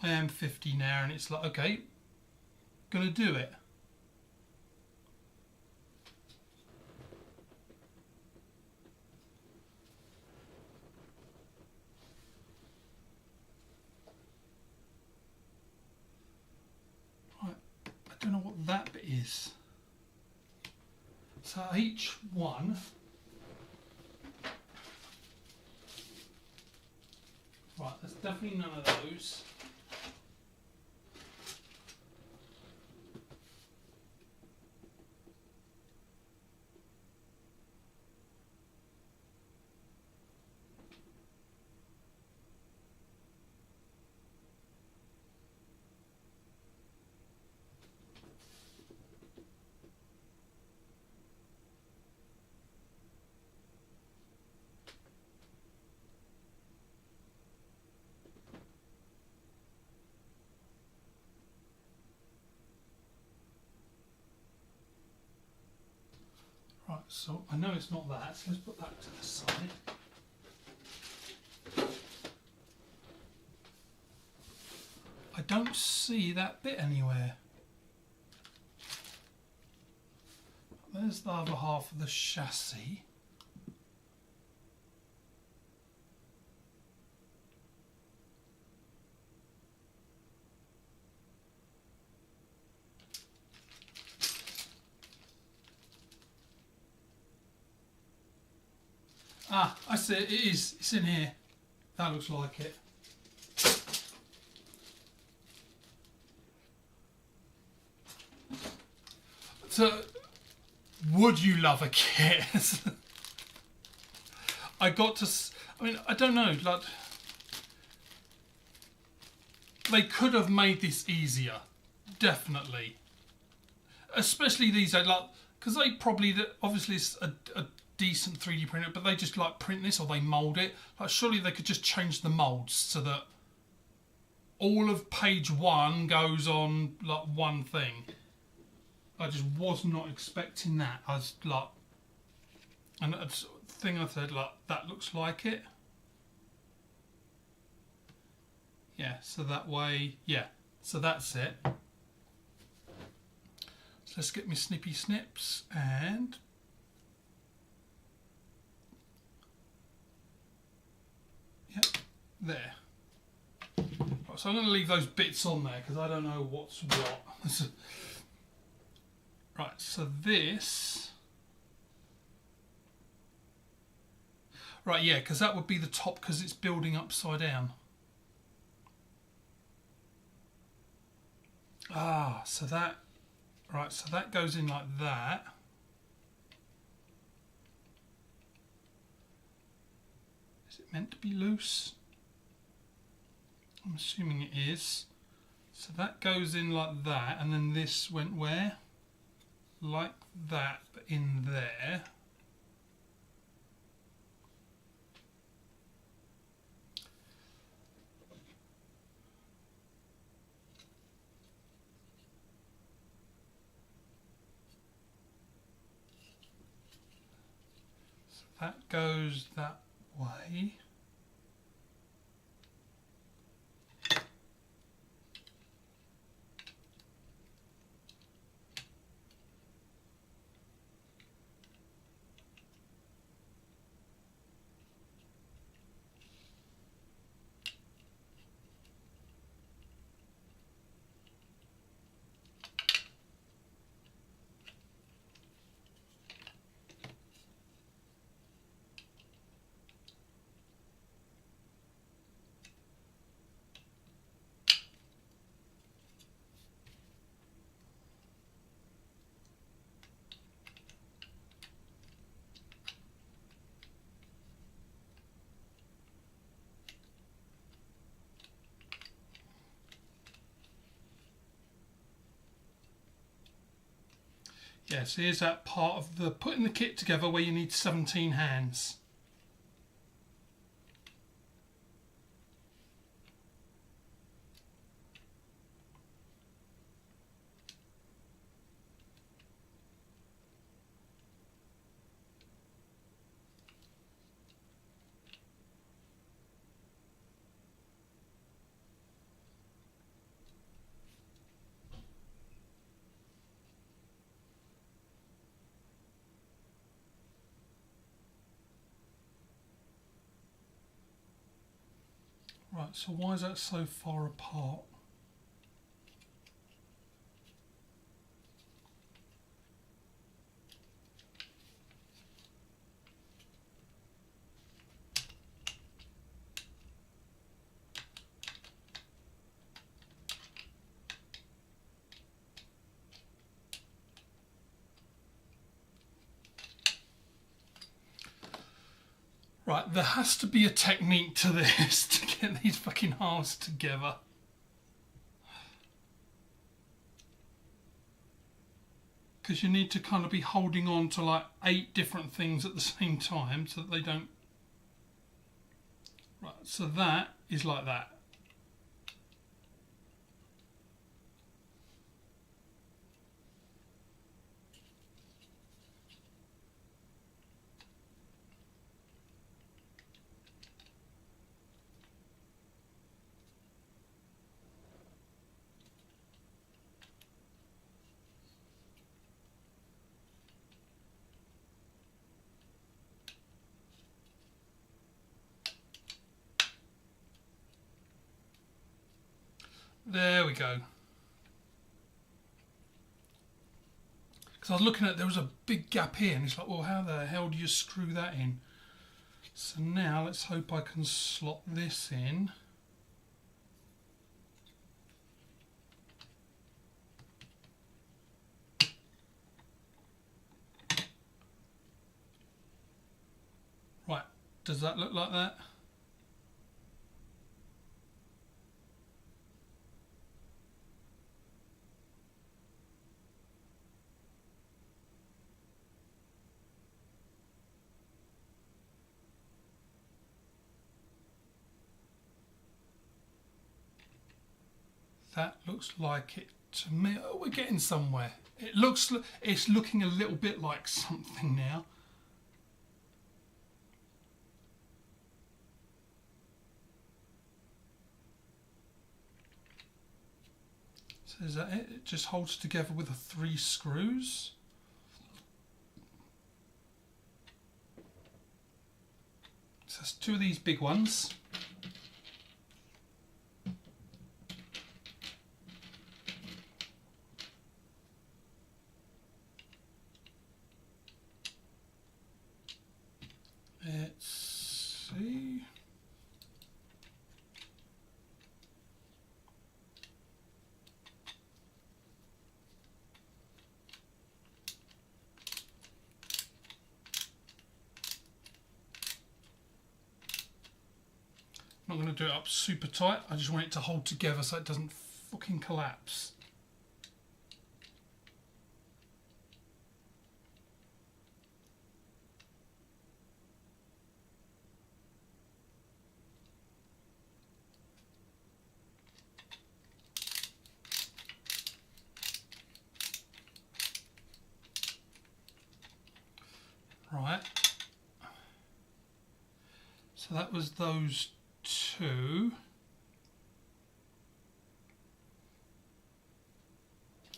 I am 50 now, and it's like, okay, gonna do it. I don't know what that bit is. So each one, right, there's definitely none of those. Right, so I know it's not that, so let's put that to the side. I don't see that bit anywhere. There's the other half of the chassis. Ah, I see it, it is, it's in here. That looks like it. So, would you love a kit? I mean, I don't know, like, they could have made this easier, definitely. Especially these days, like, because they probably, obviously it's a decent 3D printer, but they just like print this or they mould it. Like, surely they could just change the moulds so that all of page 1 goes on like one thing. I just was not expecting that. I was like, and the thing I said, like, that looks like it. Yeah, so that way, yeah, so that's it. So let's get my snippy snips and yep, there. Right, so I'm going to leave those bits on there because I don't know what's what. Right, so this. Right, yeah, because that would be the top because it's building upside down. Ah, so that. Right, so that goes in like that. Is it meant to be loose? I'm assuming it is. So that goes in like that, and then this went where? Like that, but in there. So that goes that way. Yes, here's that part of the putting the kit together where you need 17 hands. Right, so why is that so far apart? Right, there has to be a technique to this to get these fucking halves together. Because you need to kind of be holding on to like 8 different things at the same time so that they don't... Right, so that is like that. There we go. Because I was looking at, there was a big gap here, and it's like, well, how the hell do you screw that in? So now let's hope I can slot this in. Right, does that look like that? That looks like it to me. Oh, we're getting somewhere. It's looking a little bit like something now. So is that it? It just holds together with the 3 screws. So that's 2 of these big ones. Let's see. I'm not going to do it up super tight. I just want it to hold together so it doesn't fucking collapse. Right, so that was those 2,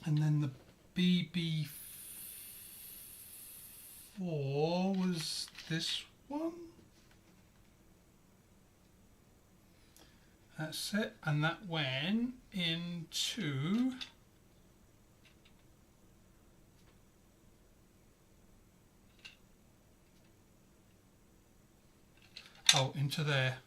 and then the BB4 was this one. That's it, and that went into into there.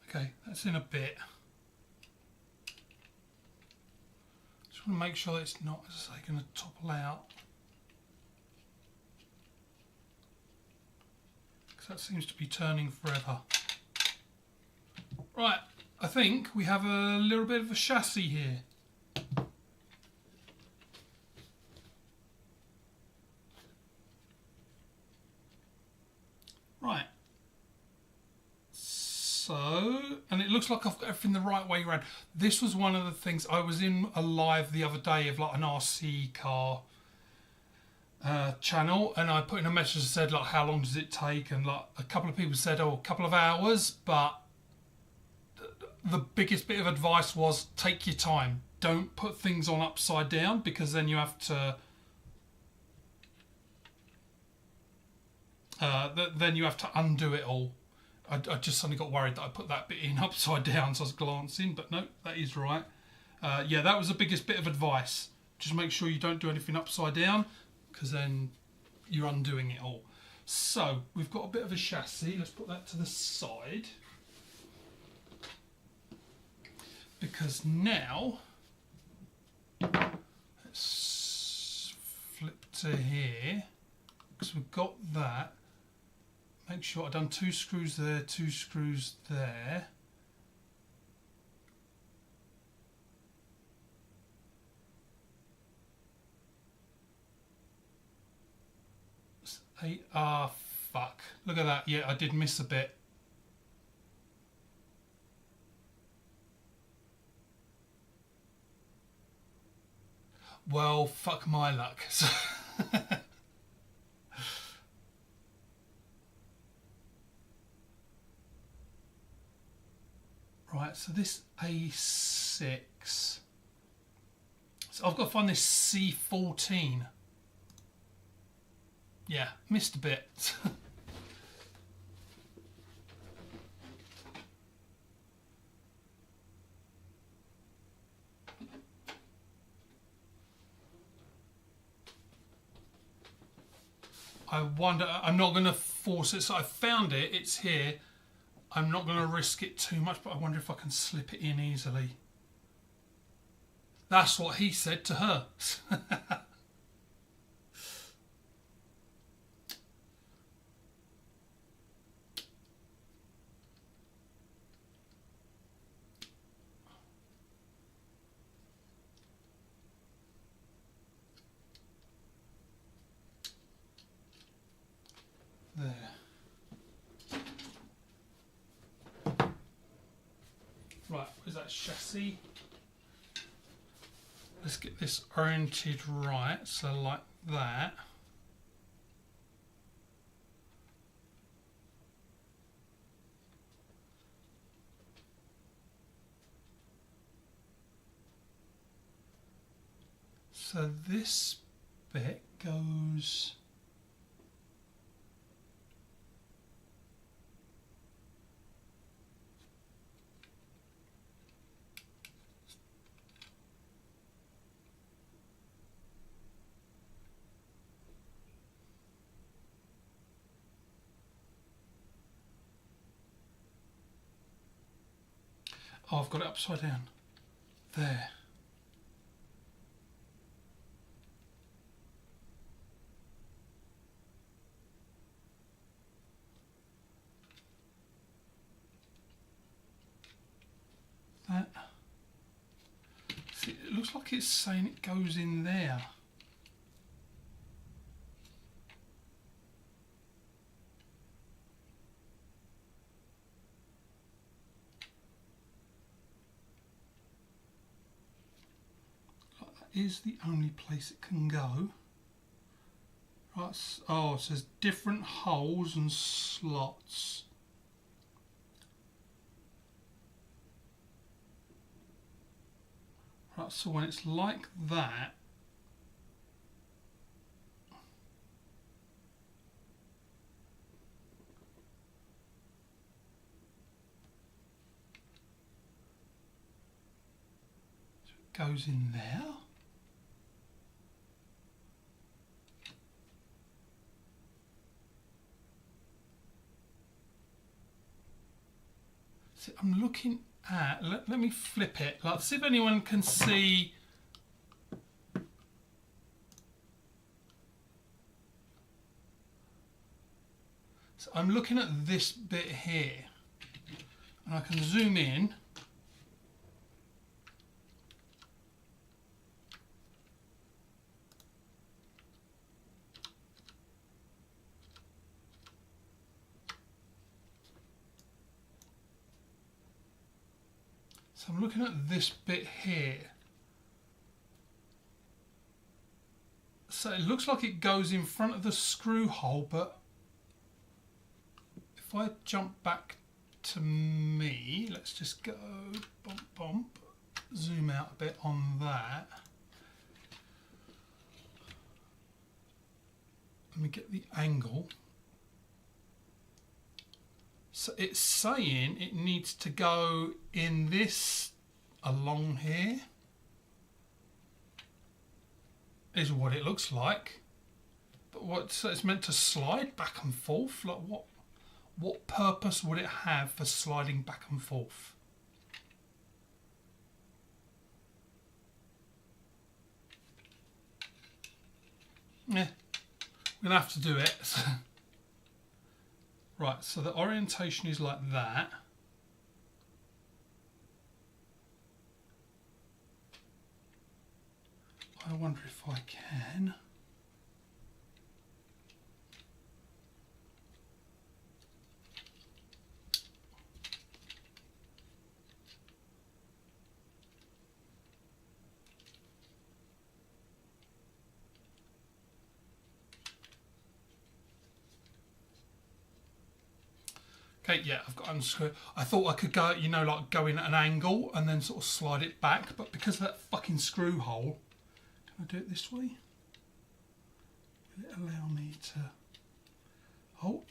Okay, that's in a bit. Just want to make sure that it's not, as I say, going to topple out. Because that seems to be turning forever. Right, I think we have a little bit of a chassis here. Right. So, and it looks like I've got everything the right way around. This was one of the things, I was in a live the other day of like an RC car channel, and I put in a message that said like how long does it take, and like a couple of people said, oh, a couple of hours, but the biggest bit of advice was take your time. Don't put things on upside down, because then you have to undo it all. I just suddenly got worried that I put that bit in upside down, so I was glancing, but no, that is right. Yeah, that was the biggest bit of advice. Just make sure you don't do anything upside down, because then you're undoing it all. So we've got a bit of a chassis. Let's put that to the side, because now let's flip to here, because we've got that. Make sure I've done 2 screws there, 2 screws there. Fuck. Look at that. Yeah, I did miss a bit. Well, fuck my luck. Right, so this A6. So I've got to find this C14. Yeah, missed a bit. I wonder, I'm not going to force it, so I found it, it's here. I'm not going to risk it too much, but I wonder if I can slip it in easily. That's what he said to her. There. Right, where's that chassis? Let's get this oriented right, so like that. So this bit goes oh, I've got it upside down. There. That. See, it looks like it's saying it goes in there. Is the only place it can go. Right, oh, it says different holes and slots. Right, so when it's like that, so it goes in there. I'm looking at, let me flip it, like, see if anyone can see. So I'm looking at this bit here, and I can zoom in. So I'm looking at this bit here. So it looks like it goes in front of the screw hole, but if I jump back to me. Let's just go bump, bump, zoom out a bit on that. Let me get the angle. So it's saying it needs to go in this along here. Is what it looks like. But what, so it's meant to slide back and forth? Like what purpose would it have for sliding back and forth? Yeah, we're gonna have to do it. Right, so the orientation is like that. I wonder if I can. Okay, yeah, I've got to unscrew. I thought I could go, you know, like go in at an angle and then sort of slide it back, but because of that fucking screw hole, can I do it this way? Will it allow me to... Oh.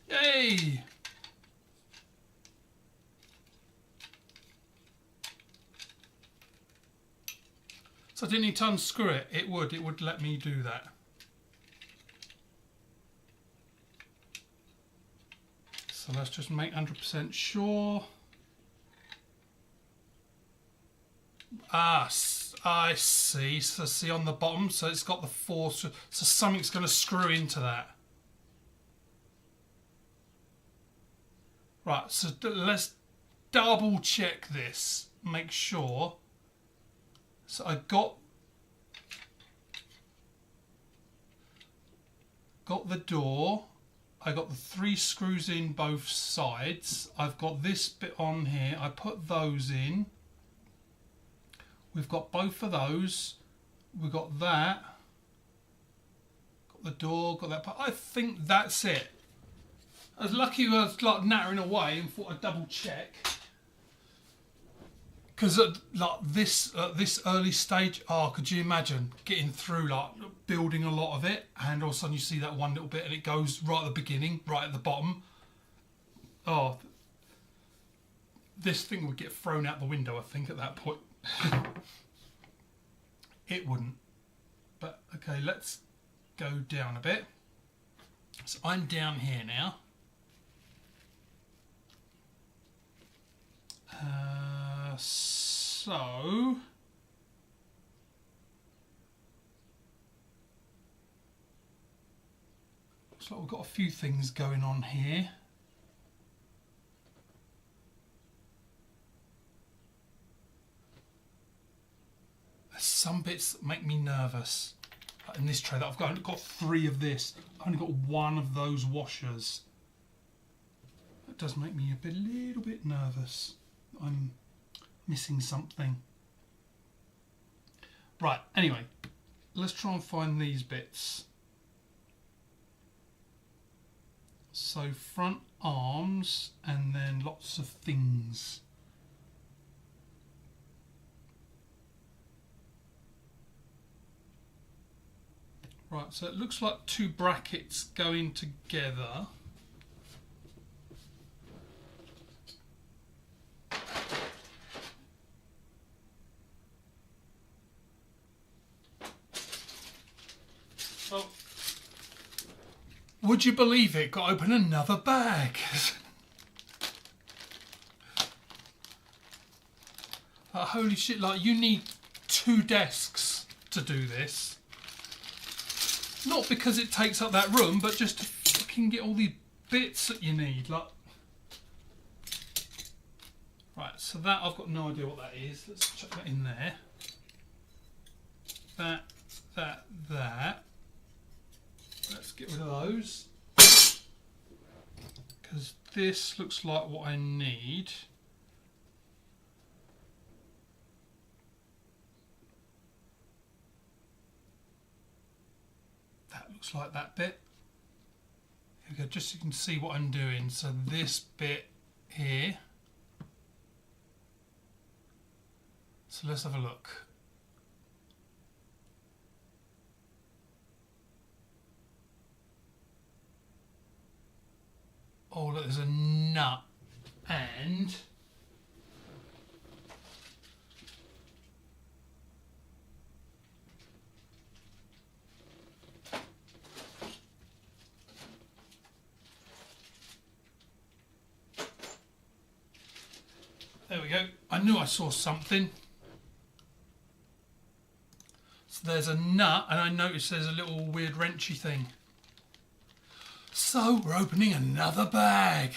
Yay! So I didn't need to unscrew it. It would let me do that. So let's just make 100% sure. Ah, I see. So see on the bottom, so it's got the four, so something's going to screw into that. Right, so let's double check this. Make sure. So I got the door. I got the 3 screws in both sides. I've got this bit on here. I put those in. We've got both of those. We've got that. Got the door, got that part. I think that's it. I was lucky I was like nattering away and thought I'd double check. Because like this early stage, oh, could you imagine getting through like building a lot of it, and all of a sudden you see that one little bit and it goes right at the beginning, right at the bottom. Oh, this thing would get thrown out the window, I think, at that point. It wouldn't. But okay, let's go down a bit. So I'm down here now. So looks like we've got a few things going on here. There's some bits that make me nervous. Like in this tray that I've only got 3 of this. I've only got 1 of those washers. That does make me a little bit nervous. I'm missing something. Right, anyway, let's try and find these bits. So front arms and then lots of things. Right, so it looks like 2 brackets going together. Oh. Would you believe it? Got to open another bag. Holy shit, like you need 2 desks to do this. Not because it takes up that room, but just to fucking get all the bits that you need. Like, right, so that I've got no idea what that is. Let's chuck that in there. That. Let's get rid of those. Because this looks like what I need. That looks like that bit. Here we go, just so you can see what I'm doing. So this bit here. So let's have a look. Oh, look, there's a nut. And there we go. I knew I saw something. So there's a nut, and I noticed there's a little weird wrenchy thing. So we're opening another bag.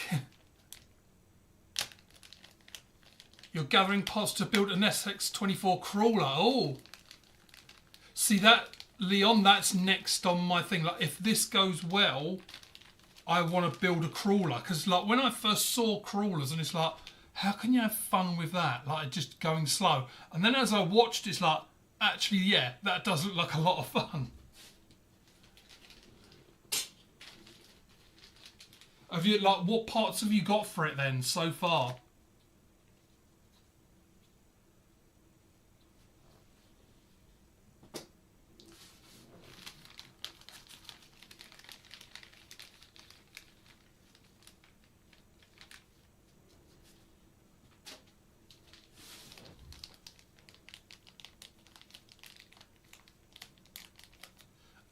You're gathering parts to build an SX24 crawler. Oh, see that, Leon? That's next on my thing. Like, if this goes well, I want to build a crawler, because like when I first saw crawlers, and it's like, how can you have fun with that? Like just going slow. And then as I watched, it's like, actually, yeah, that does look like a lot of fun. Have you, like, what parts have you got for it then so far?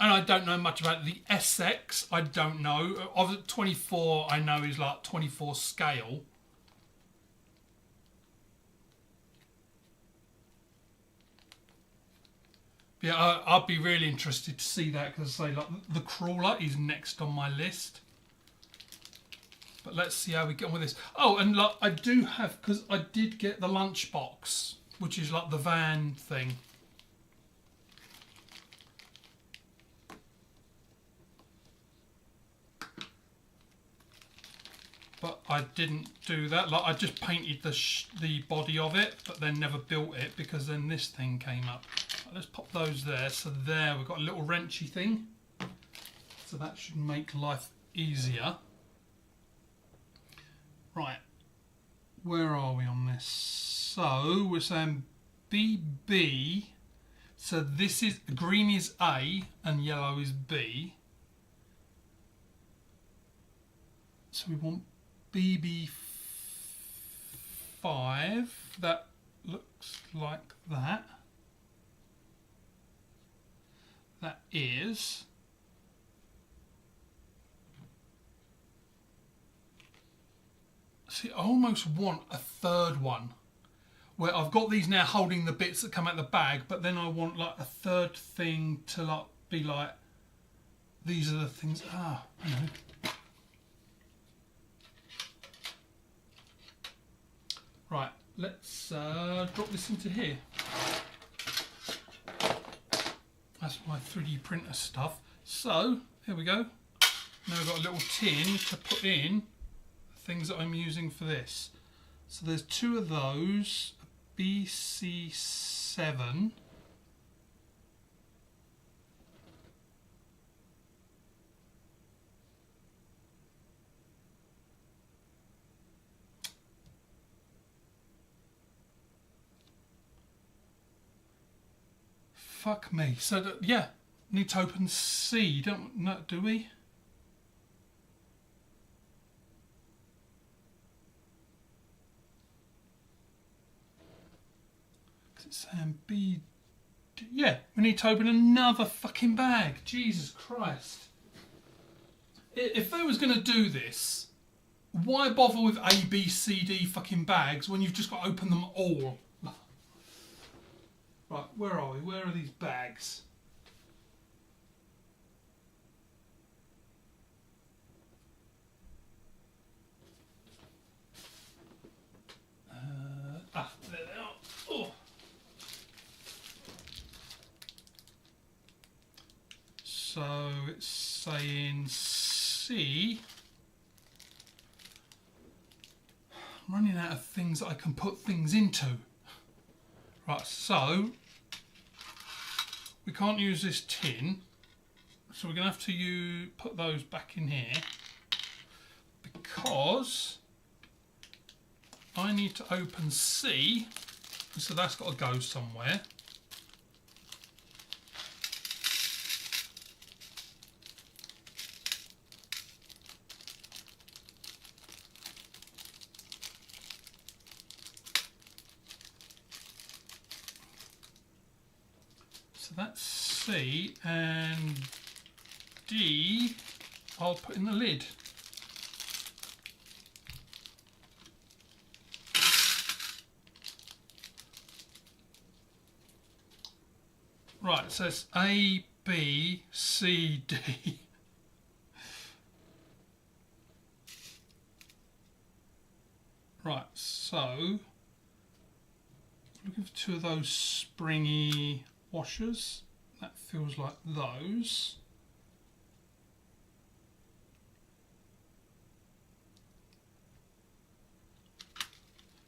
And I don't know much about the SX. I don't know. Of the 24, I know is like 24 scale. Yeah, I'd be really interested to see that, because I say, like, the crawler is next on my list. But let's see how we get on with this. Oh, and like, I do have, because I did get the lunchbox, which is like the van thing. But I didn't do that. Like, I just painted the body of it, but then never built it, because then this thing came up. Let's pop those there. So there, we've got a little wrenchy thing. So that should make life easier. Right, where are we on this? So we're saying BB. So this is, green is A and yellow is B. So we want BB5. That looks like that. That is. See, I almost want a third one, where I've got these now holding the bits that come out of the bag, but then I want like a third thing to like be like, these are the things. I know. Right, let's drop this into here. That's my 3D printer stuff. So, here we go. Now we've got a little tin to put in the things that I'm using for this. So there's two of those, BC7. Fuck me. So that, yeah, need to open C, do we? Because it's saying B. Yeah, we need to open another fucking bag. Jesus Christ. If they was going to do this, why bother with A, B, C, D fucking bags when you've just got to open them all? Right, where are we? Where are these bags? There they are. Oh. So it's saying C. I'm running out of things that I can put things into. Right, so we can't use this tin, so we're going to have to put those back in here. because I need to open C, so that's got to go somewhere. So that's C, and D I'll put in the lid. Right, so it's A, B, C, D. Right, so looking for two of those springy washers. That feels like those.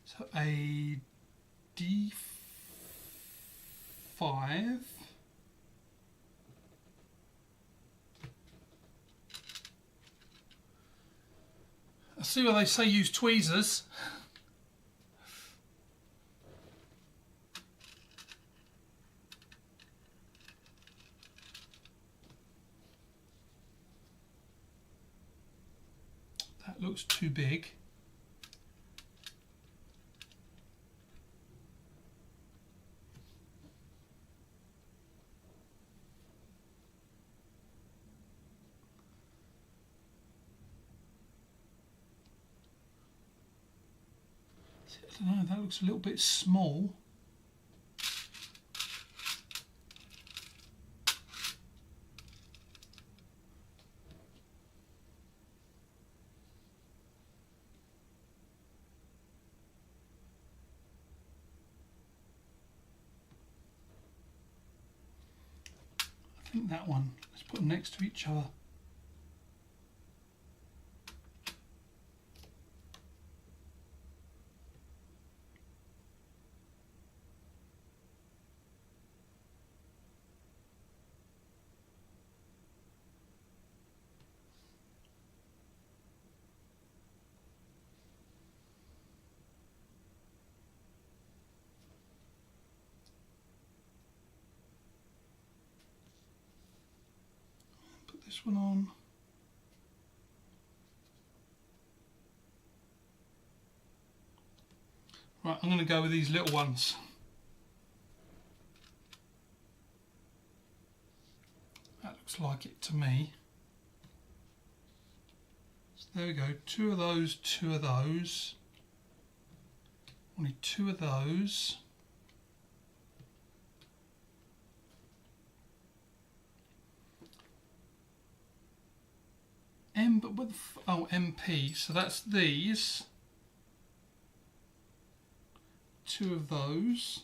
So a D5. I see where they say use tweezers. That looks too big. I don't know, that looks a little bit small. I think that one, let's put them next to each other. Put this one on. Right, I'm going to go with these little ones. That looks like it to me. So there we go, two of those, two of those. Only two of those. But with MP, so that's these. Two of those.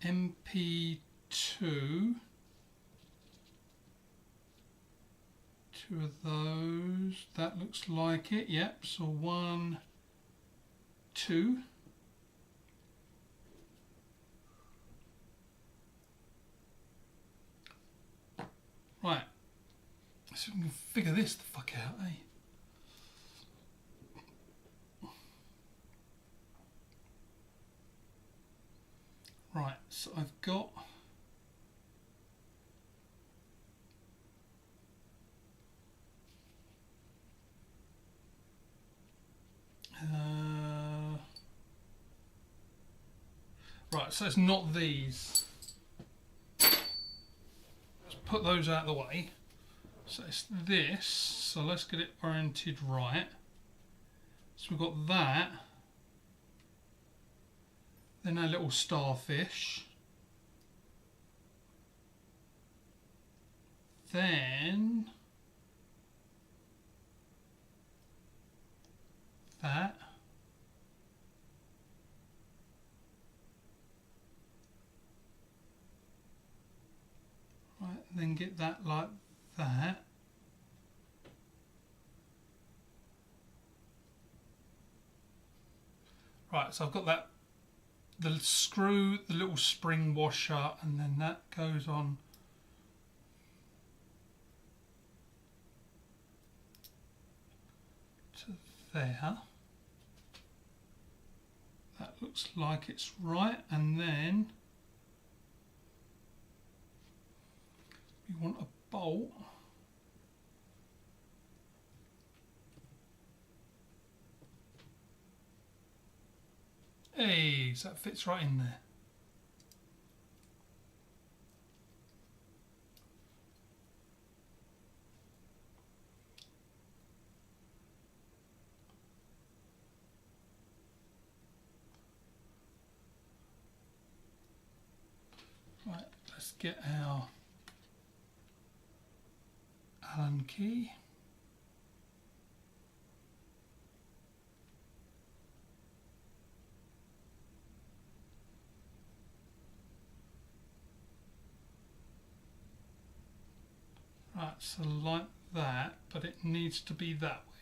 MP2. Two of those. That looks like it. Yep. So 1, 2. Right. So we can figure this the fuck out, eh? Right, so I've got right, so it's not these. Let's put those out of the way. So it's this, so let's get it oriented right. So we've got that. Then our little starfish. Then that. Right, then get that like that. Right, so I've got that, the screw, the little spring washer, and then that goes on to there. That looks like it's right, and then we want a bolt. Hey, so that fits right in there. Right, let's get our Allen key. Right, so like that, but it needs to be that way.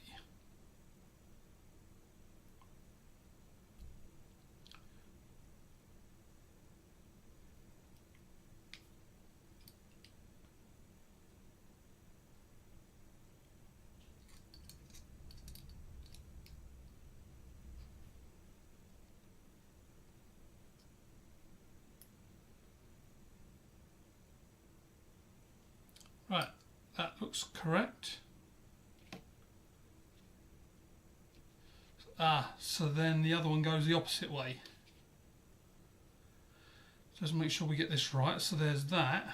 Right, that looks correct. So then the other one goes the opposite way. Just make sure we get this right. So there's that.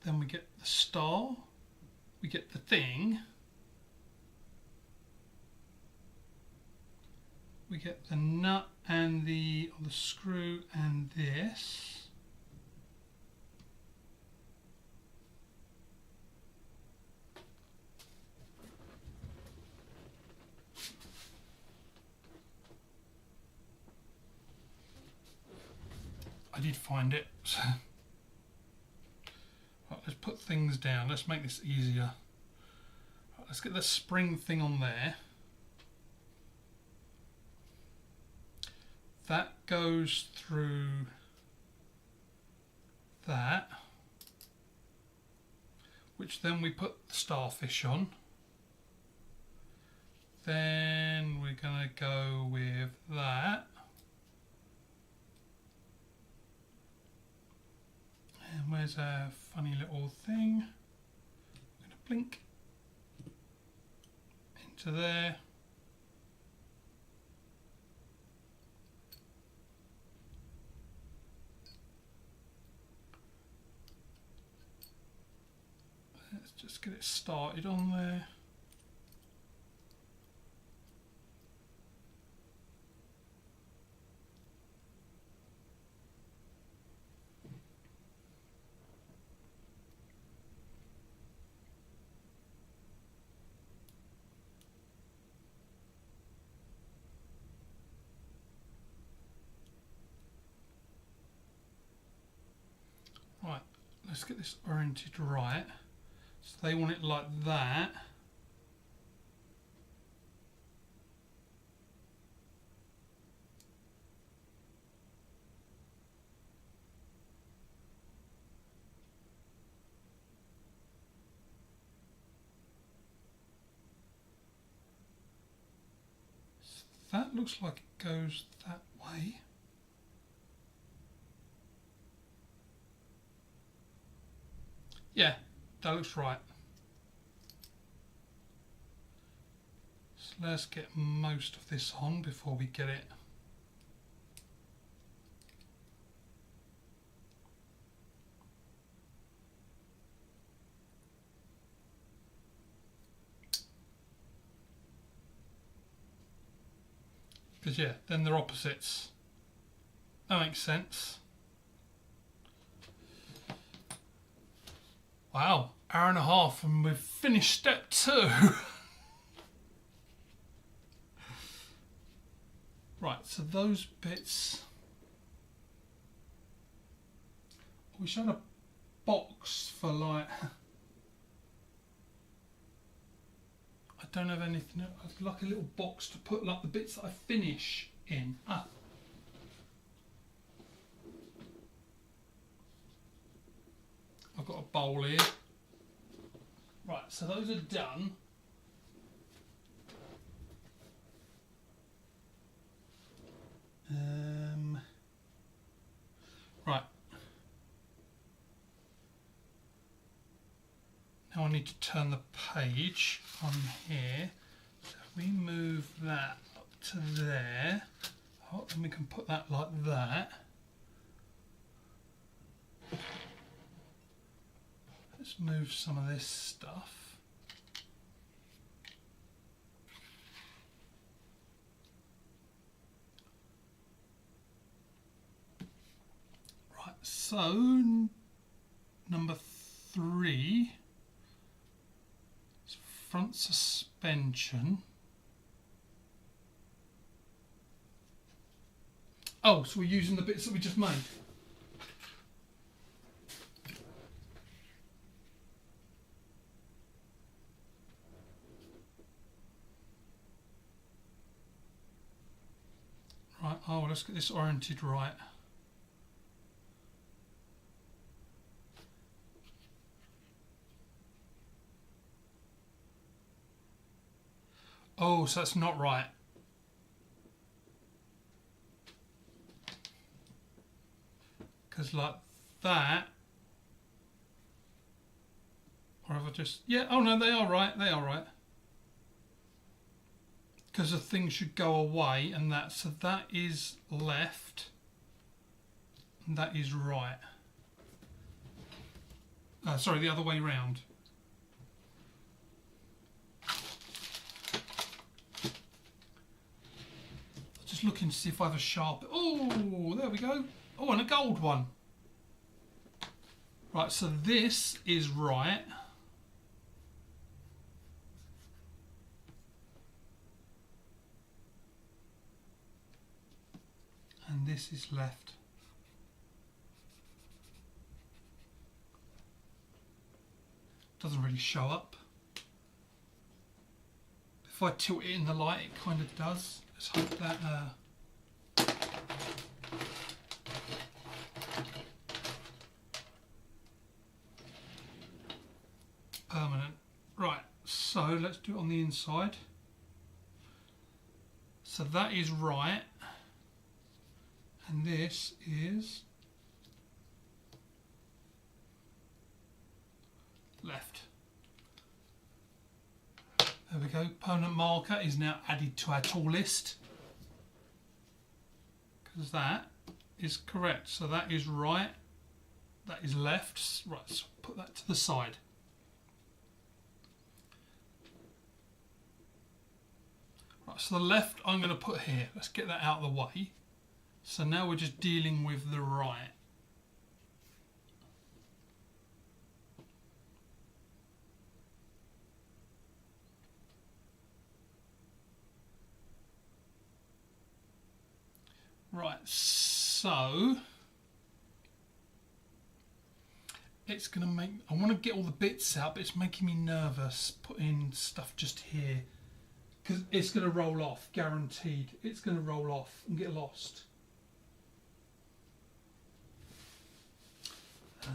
Then we get the star. We get the thing. We get the nut and the screw and this. I did find it. Right, let's put things down. Let's make this easier. Right, let's get the spring thing on there. That goes through that, which then we put the starfish on. Then we're going to go with that. And where's our funny little thing? I'm going to blink into there. Let's just get it started on there. Right, let's get this oriented right. So they want it like that. So that looks like it goes that way. Yeah, that looks right. So let's get most of this on before we get it. Because yeah, then they're opposites. That makes sense. Wow, hour and a half and we've finished step 2. Right, so those bits. We should have a box for like. I don't have anything. I'd like a little box to put like the bits that I finish in. I've got a bowl here. Right, so those are done. Right. Now I need to turn the page on here. So if we move that up to there, and we can put that like that. Let's move some of this stuff. Right, so number 3 is front suspension. Oh, so we're using the bits that we just made. Right, oh, let's get this oriented right. Oh, so that's not right. Because like that, or have I just, yeah, oh no, they are right, they are right. Because the thing should go away and that, so that is left and that is right. Sorry, the other way round. Just looking to see if I have a sharp, oh, there we go. Oh, and a gold one. Right, so this is right. And this is left. Doesn't really show up. If I tilt it in the light, it kind of does. Let's hope that permanent. Right, so let's do it on the inside. So that is right, and this is left. There we go. Permanent marker is now added to our tool list because that is correct. So that is right, that is left. Right, so put that to the side. Right, so the left I'm going to put here. Let's get that out of the way. So now we're just dealing with the right. Right, so it's going to make, I want to get all the bits out, but it's making me nervous putting stuff just here because it's going to roll off, guaranteed. It's going to roll off and get lost. The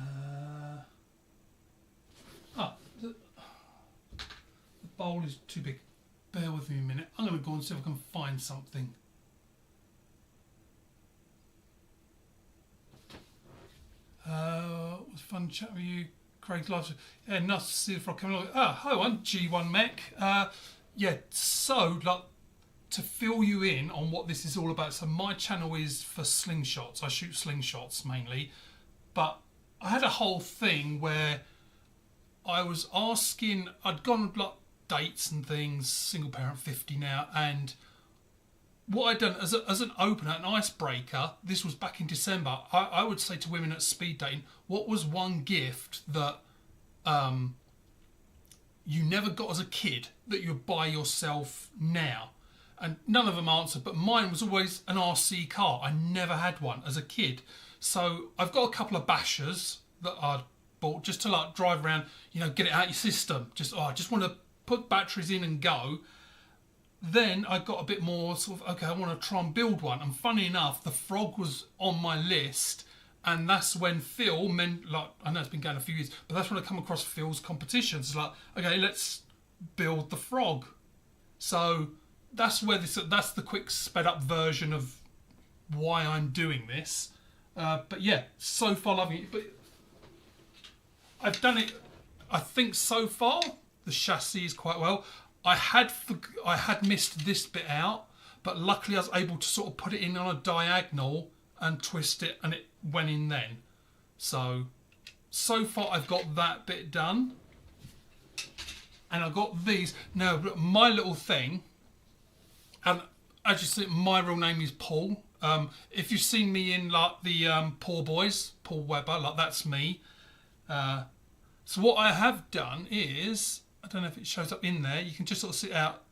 bowl is too big. Bear with me a minute. I'm going to go and see if I can find something. It was fun chatting with you, Craig. Yeah, nice to see the frog coming along. Hi, one G1 Mech. Yeah, so like to fill you in on what this is all about. So my channel is for slingshots. I shoot slingshots mainly, but I had a whole thing where I was asking. I'd gone like dates and things, single parent, 50 now, and what I'd done as an opener, an icebreaker, this was back in December, I would say to women at speed dating, what was one gift that you never got as a kid that you buy yourself now? And none of them answered, but mine was always an RC car. I never had one as a kid. So I've got a couple of bashers that I'd bought just to like drive around, you know, get it out your system. I just want to put batteries in and go. Then I got a bit more sort of, okay, I want to try and build one. And funny enough, the frog was on my list. And that's when Phil, I know it's been going a few years, but that's when I come across Phil's competitions. It's like, okay, let's build the frog. So that's where that's the quick sped up version of why I'm doing this. But yeah, so far loving it. But I've done it, I think so far, the chassis is quite well. I had missed this bit out, but luckily I was able to sort of put it in on a diagonal and twist it, and it went in then. So far I've got that bit done. And I've got these. Now, my little thing, and as you see, my real name is Paul. If you've seen me in like the Poor Boys, Paul Webber, like that's me. So what I have done is, I don't know if it shows up in there, you can just sort of see out,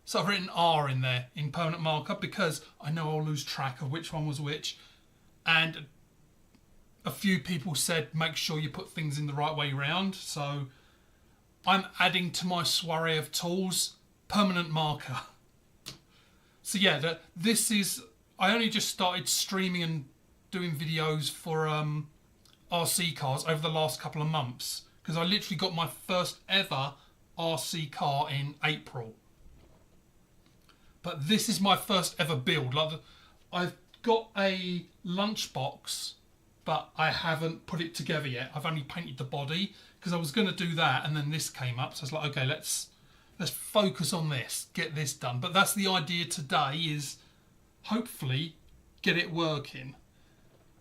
so I've written R in there in permanent marker because I know I'll lose track of which one was which. And a few people said make sure you put things in the right way round. So I'm adding to my soiree of tools permanent marker. So yeah, this is, I only just started streaming and doing videos for RC cars over the last couple of months, because I literally got my first ever RC car in April. But this is my first ever build. Like I've got a lunchbox, but I haven't put it together yet. I've only painted the body because I was going to do that, and then this came up. So I was like, okay, let's focus on this, get this done. But that's the idea today, is hopefully get it working.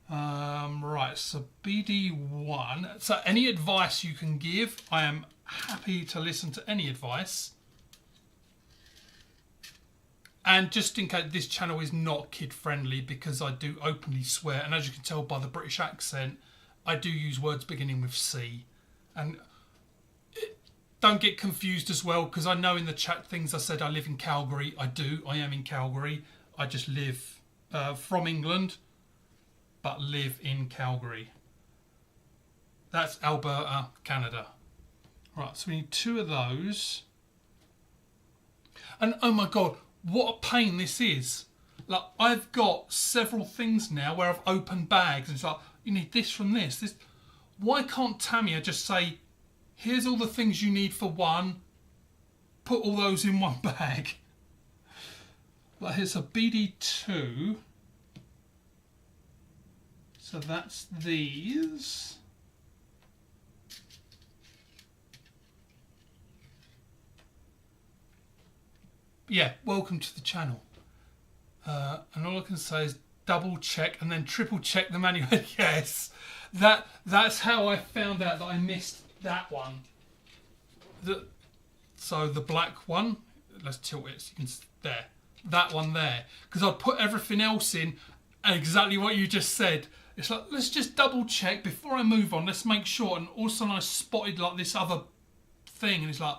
Right, so BD1. So any advice you can give, I am happy to listen to any advice. And just in case, this channel is not kid friendly because I do openly swear, and as you can tell by the British accent, I do use words beginning with C. And don't get confused as well, because I know in the chat things I said I live in Calgary. I do, I am in Calgary. I just live from England, but live in Calgary. That's Alberta, Canada. Right, so we need 2 of those. And oh my God, what a pain this is. Like, I've got several things now where I've opened bags and it's like, you need this from this. Why can't Tamiya just say, here's all the things you need for one, put all those in one bag? Like, here's a BD2. So that's these. Yeah, welcome to the channel. And all I can say is double check and then triple check the manual. Yes, that's how I found out that I missed that one. So the black one, let's tilt it so you can, there, that one there. Because I'd put everything else in, and exactly what you just said. It's like, let's just double check before I move on, let's make sure. And all of a sudden I spotted like this other thing, and it's like,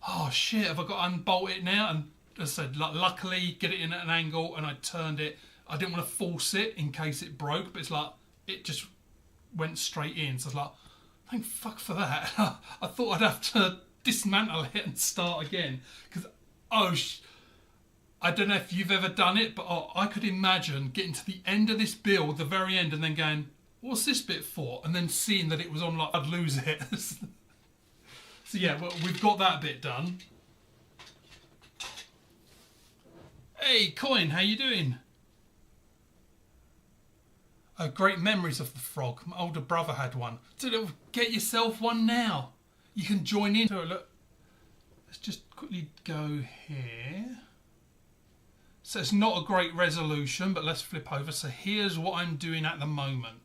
oh shit, have I got to unbolt it now? And as I said, luckily get it in at an angle, and I turned it. I didn't want to force it in case it broke, but it's like, it just went straight in. So I was like, thank fuck for that. I thought I'd have to dismantle it and start again. Because, I don't know if you've ever done it, but I could imagine getting to the end of this build, the very end, and then going, what's this bit for? And then seeing that it was on, like, I'd lose it. So yeah, well, we've got that bit done. Hey, Coin, how you doing? Great memories of the frog. My older brother had one. So get yourself one now. You can join in. So look, let's just quickly go here. So it's not a great resolution, but let's flip over. So here's what I'm doing at the moment.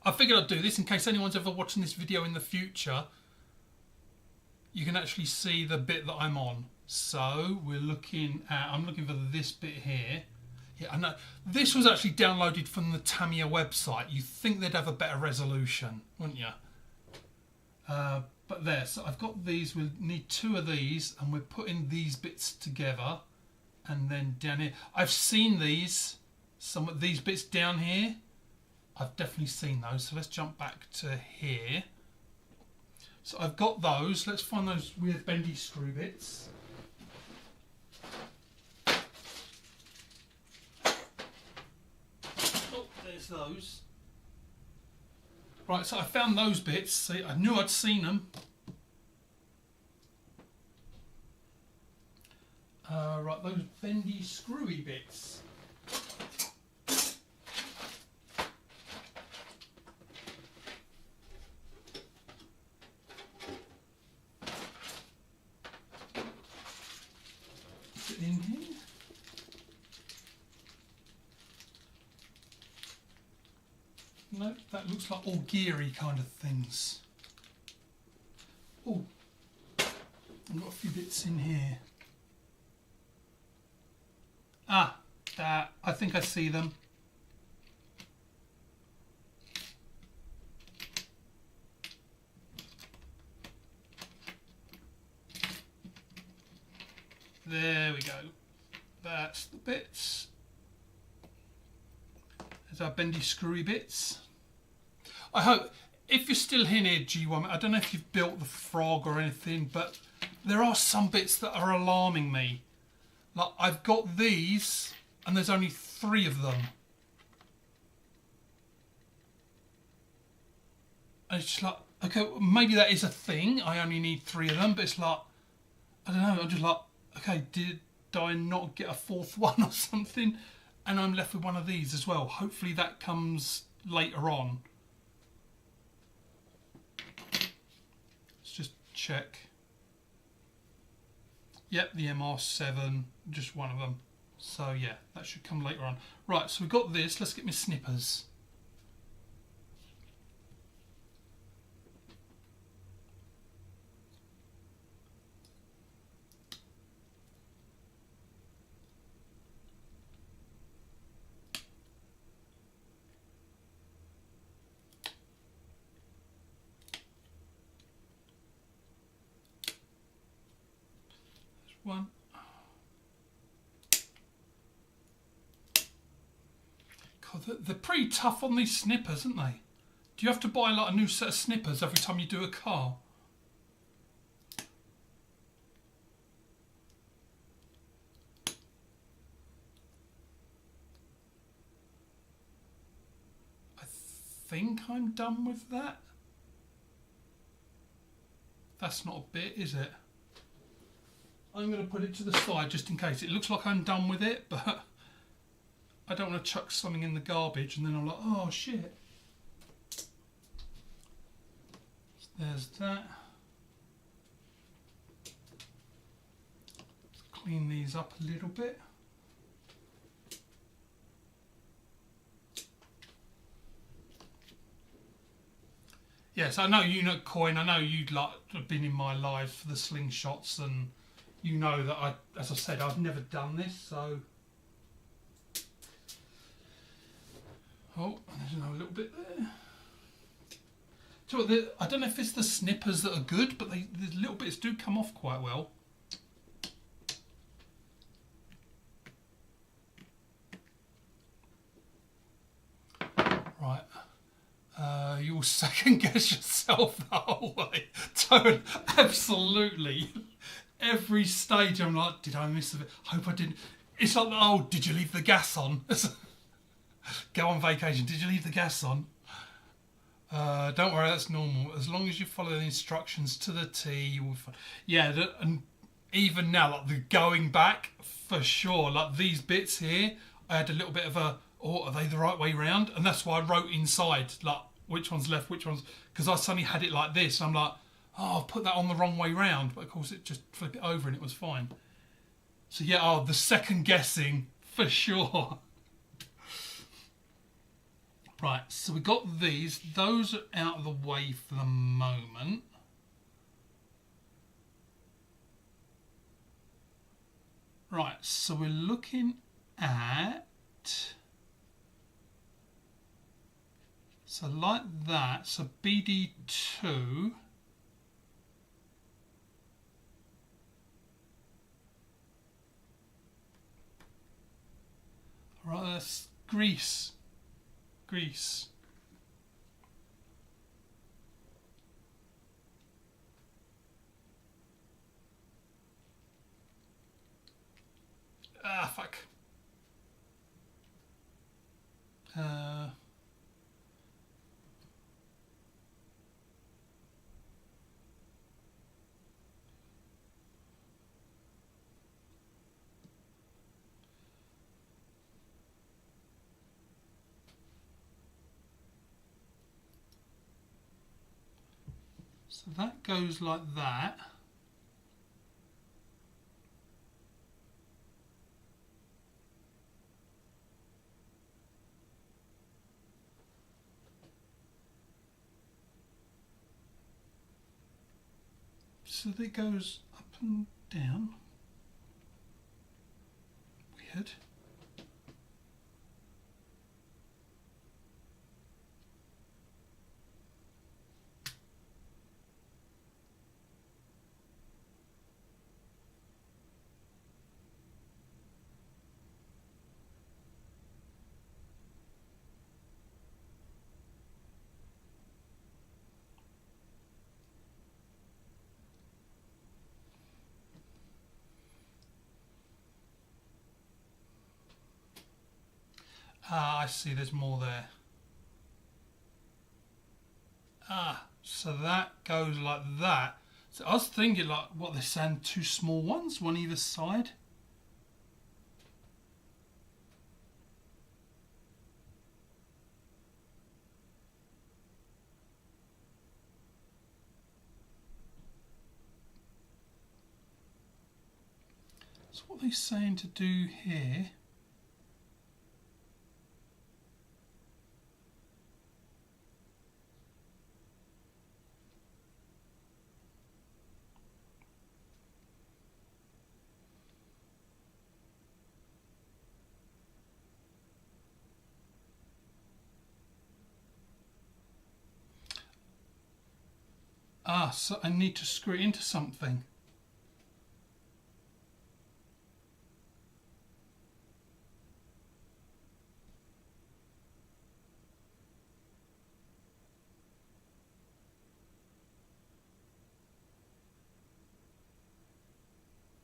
I figured I'd do this in case anyone's ever watching this video in the future. You can actually see the bit that I'm on. So we're looking at, I'm looking for this bit here. Yeah, I know. This was actually downloaded from the Tamiya website. You'd think they'd have a better resolution, wouldn't you? But there, so I've got these, we'll need 2 of these, and we're putting these bits together. And then down here, I've seen these, some of these bits down here. I've definitely seen those, so let's jump back to here. So I've got those, let's find those weird bendy screw bits. Oh, there's those. Right, so I found those bits. See, I knew I'd seen them. Right, those bendy screwy bits. it in here. No, that looks like all geary kind of things. Oh, I've got a few bits in here. Ah, I think I see them. There we go. That's the bits. There's our bendy screwy bits. I hope, if you're still in here, G1, I don't know if you've built the frog or anything, but there are some bits that are alarming me. Like, I've got these, and there's only 3 of them. And it's just like, okay, maybe that is a thing. I only need 3 of them, but it's like, I don't know, I'm just like, okay, did I not get a 4th one or something? And I'm left with one of these as well. Hopefully that comes later on. Let's just check. Yep, the MR7, just one of them. So yeah, that should come later on. Right, so we've got this. Let's get my snippers. One. God, they're pretty tough on these snippers, aren't they? Do you have to buy like a new set of snippers every time you do a car? I think I'm done with that. That's not a bit, is it? I'm going to put it to the side just in case. It looks like I'm done with it, but I don't want to chuck something in the garbage and then I'm like, oh shit. There's that. Let's clean these up a little bit. Yes, I know you know Coin. I know you'd like have been in my live for the slingshots, and you know that as I said, I've never done this. So, oh, there's another little bit there. So I don't know if it's the snippers that are good, but the little bits do come off quite well. Right. You'll second guess yourself the whole way. Don't, absolutely. Every stage I'm like, did I miss a bit? Hope I didn't. It's like, oh, did you leave the gas on? Go on vacation, did you leave the gas on? Don't worry, that's normal. As long as you follow the instructions to the T, you will find. Yeah, and even now, like the going back, for sure, like these bits here, I had a little bit of a, oh, are they the right way round? And that's why I wrote inside, like, which one's left, which one's... Because I suddenly had it like this, and I'm like, oh, I've put that on the wrong way round. But of course, it just flipped it over and it was fine. So yeah, oh, the second guessing, for sure. Right, so we got these. Those are out of the way for the moment. Right, so we're looking at... So like that, so BD2... Right, that's Greece. Greece. Ah, fuck. So that goes like that. so that it goes up and down. Weird. Ah, I see, there's more there. Ah, so that goes like that. So I was thinking, like, what, they're saying, two small ones, one either side? So what are they saying to do here? Ah, so I need to screw it into something.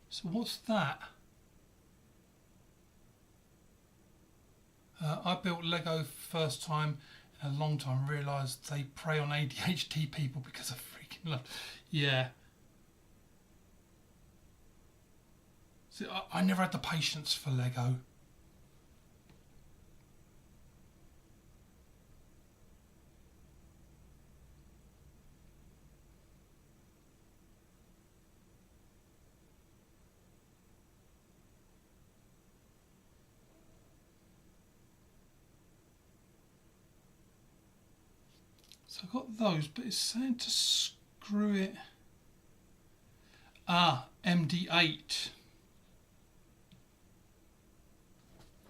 So what's that? I built Lego first time in a long time. Realised they prey on ADHD people because of freaking love. Yeah. See, I never had the patience for Lego. So I got those, but it's saying to screw it. Ah, MD8.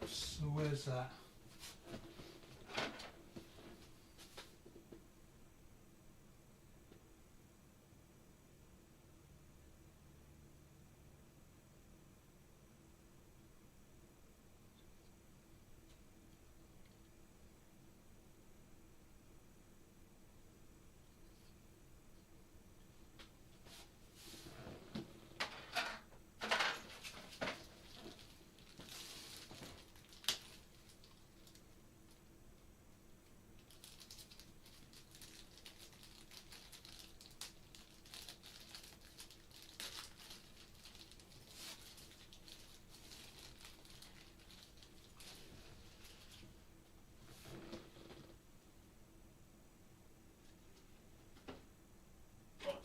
So where's that?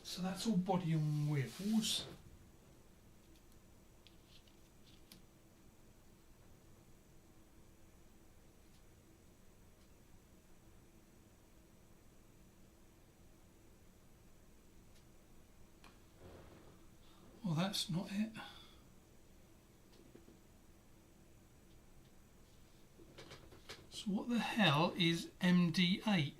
So that's all body on wheels. Well, that's not it. So what the hell is MD8?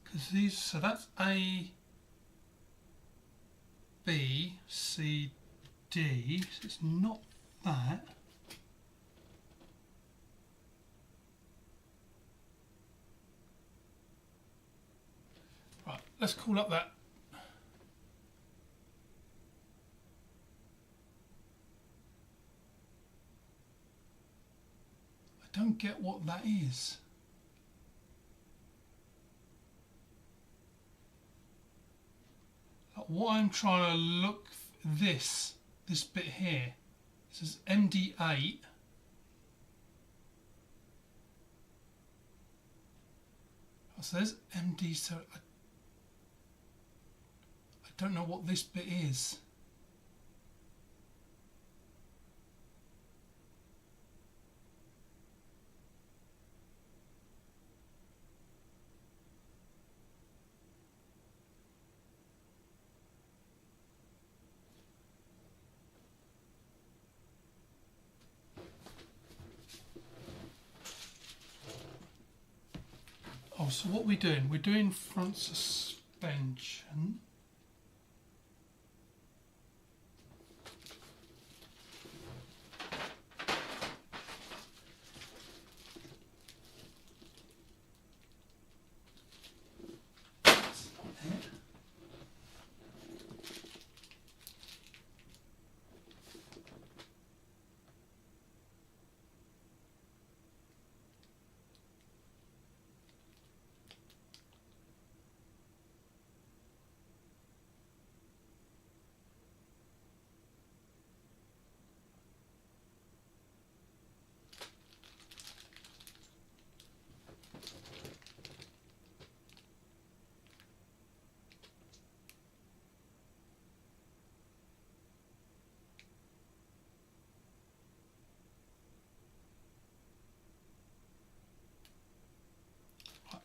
Because these, so that's A, B, C, D. So it's not that. Right, let's call up that. I don't get what that is. Like what I'm trying to look, this bit here, it says MD8, So there's MD, so I don't know what this bit is. Oh, so what we're doing? We're doing front suspension.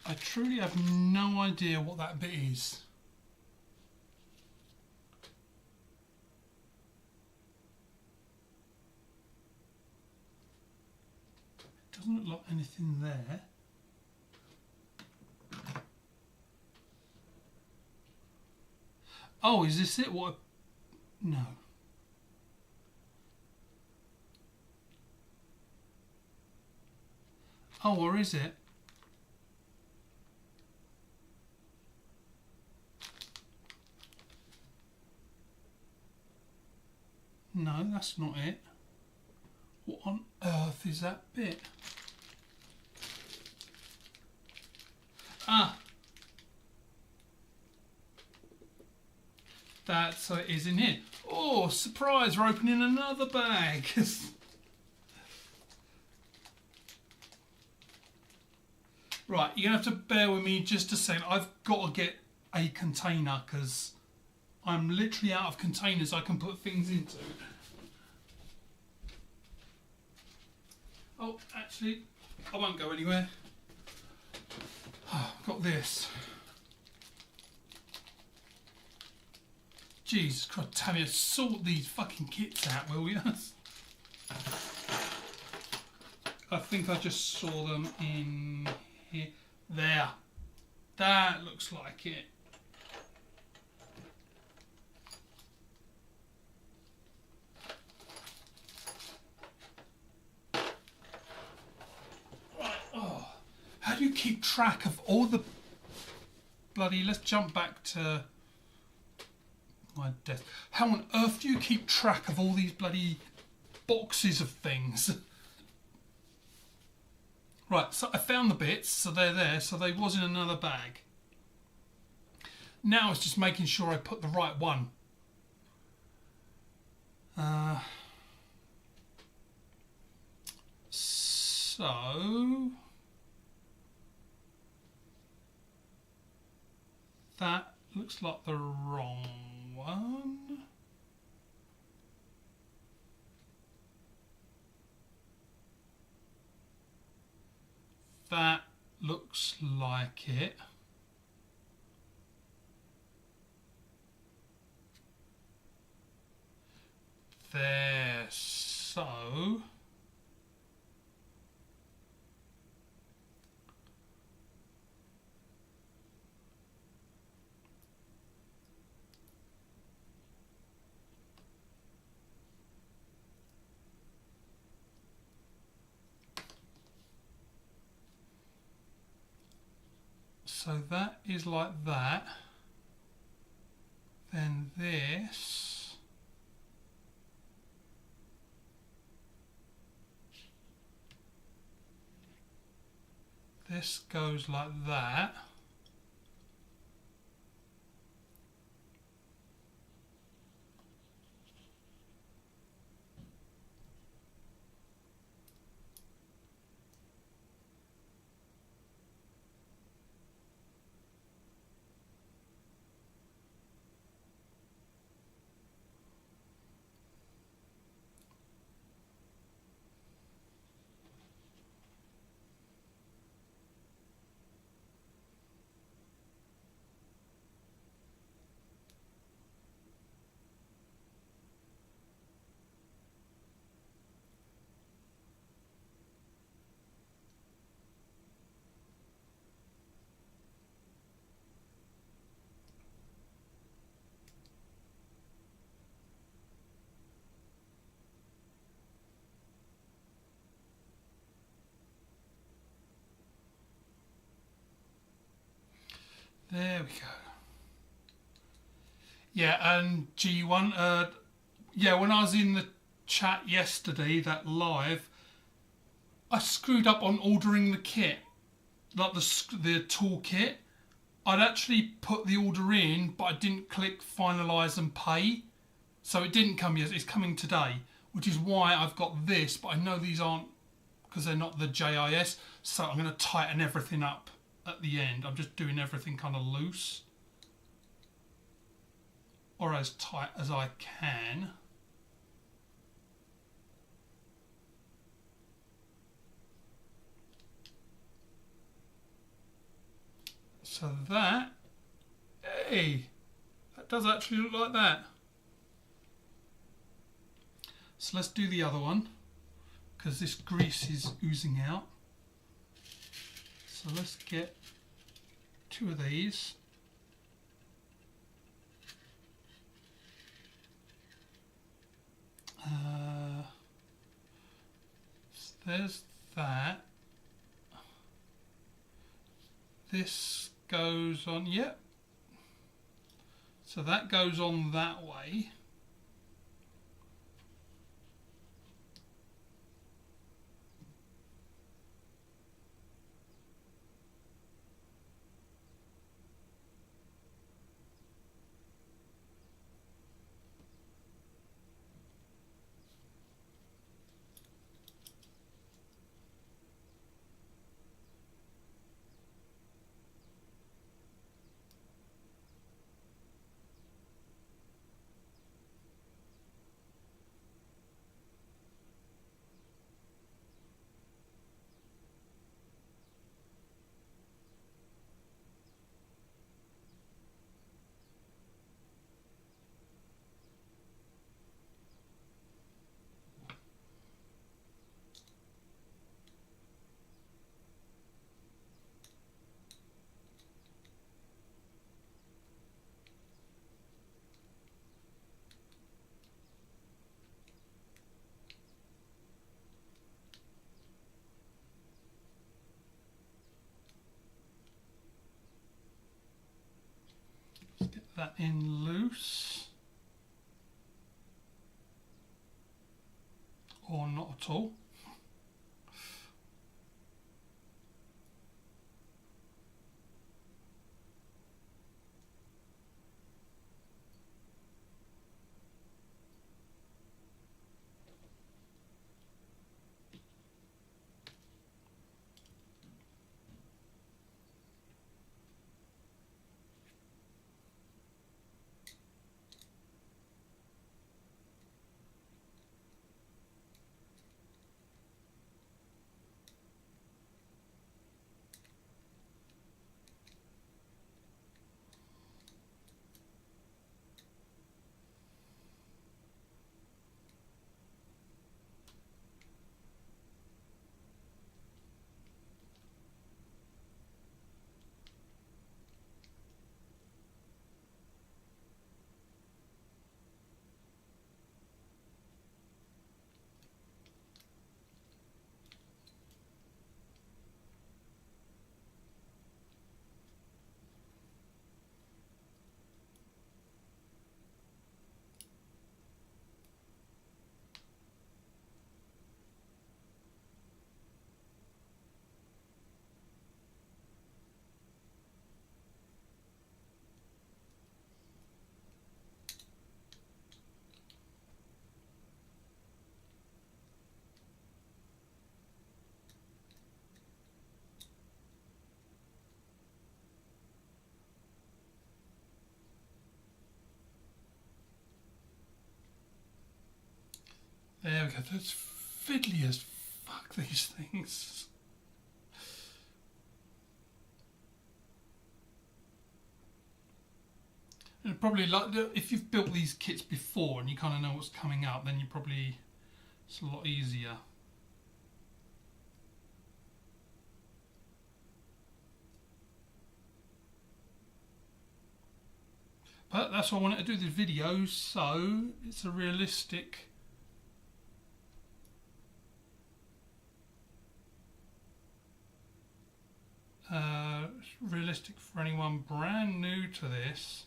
I truly have no idea what that bit is. Doesn't look like anything there. Oh, is this it? What? No. Oh, or is it? No, that's not it. What on earth is that bit? Ah! That's it is in here. Oh, surprise, we're opening another bag. Right, you're going to have to bear with me just a second. I've got to get a container because I'm literally out of containers I can put things into. Oh, actually, I won't go anywhere. Oh, I've got this. Jesus Christ, Tamiya, sort these fucking kits out, will you? I think I just saw them in here. There. That looks like it. Right, oh. How do you keep track of all the bloody... Let's jump back to my desk. How on earth do you keep track of all these bloody boxes of things? Right, so I found the bits, so they're there, so they was in another bag. Now it's just making sure I put the right one. So that looks like the wrong one. That looks like it. There, so that is like that. Then this goes like that. There we go. Yeah, and G1, yeah, when I was in the chat yesterday, that live, I screwed up on ordering the kit, like the tool kit. I'd actually put the order in, but I didn't click finalise and pay. So it didn't come yet, it's coming today, which is why I've got this, but I know these aren't, because they're not the JIS, so I'm going to tighten everything up at the end. I'm just doing everything kind of loose, or as tight as I can. So that, hey, that does actually look like that. So let's do the other one, because this grease is oozing out. So let's get 2 of these. So there's that. This goes on, yep. So that goes on that way. Let's get that in loose. Or not at all. There we go. That's fiddly as fuck, these things. And probably, like, if you've built these kits before and you kind of know what's coming up, then you probably, it's a lot easier. But that's why I wanted to do this video, so it's a realistic realistic for anyone brand new to this.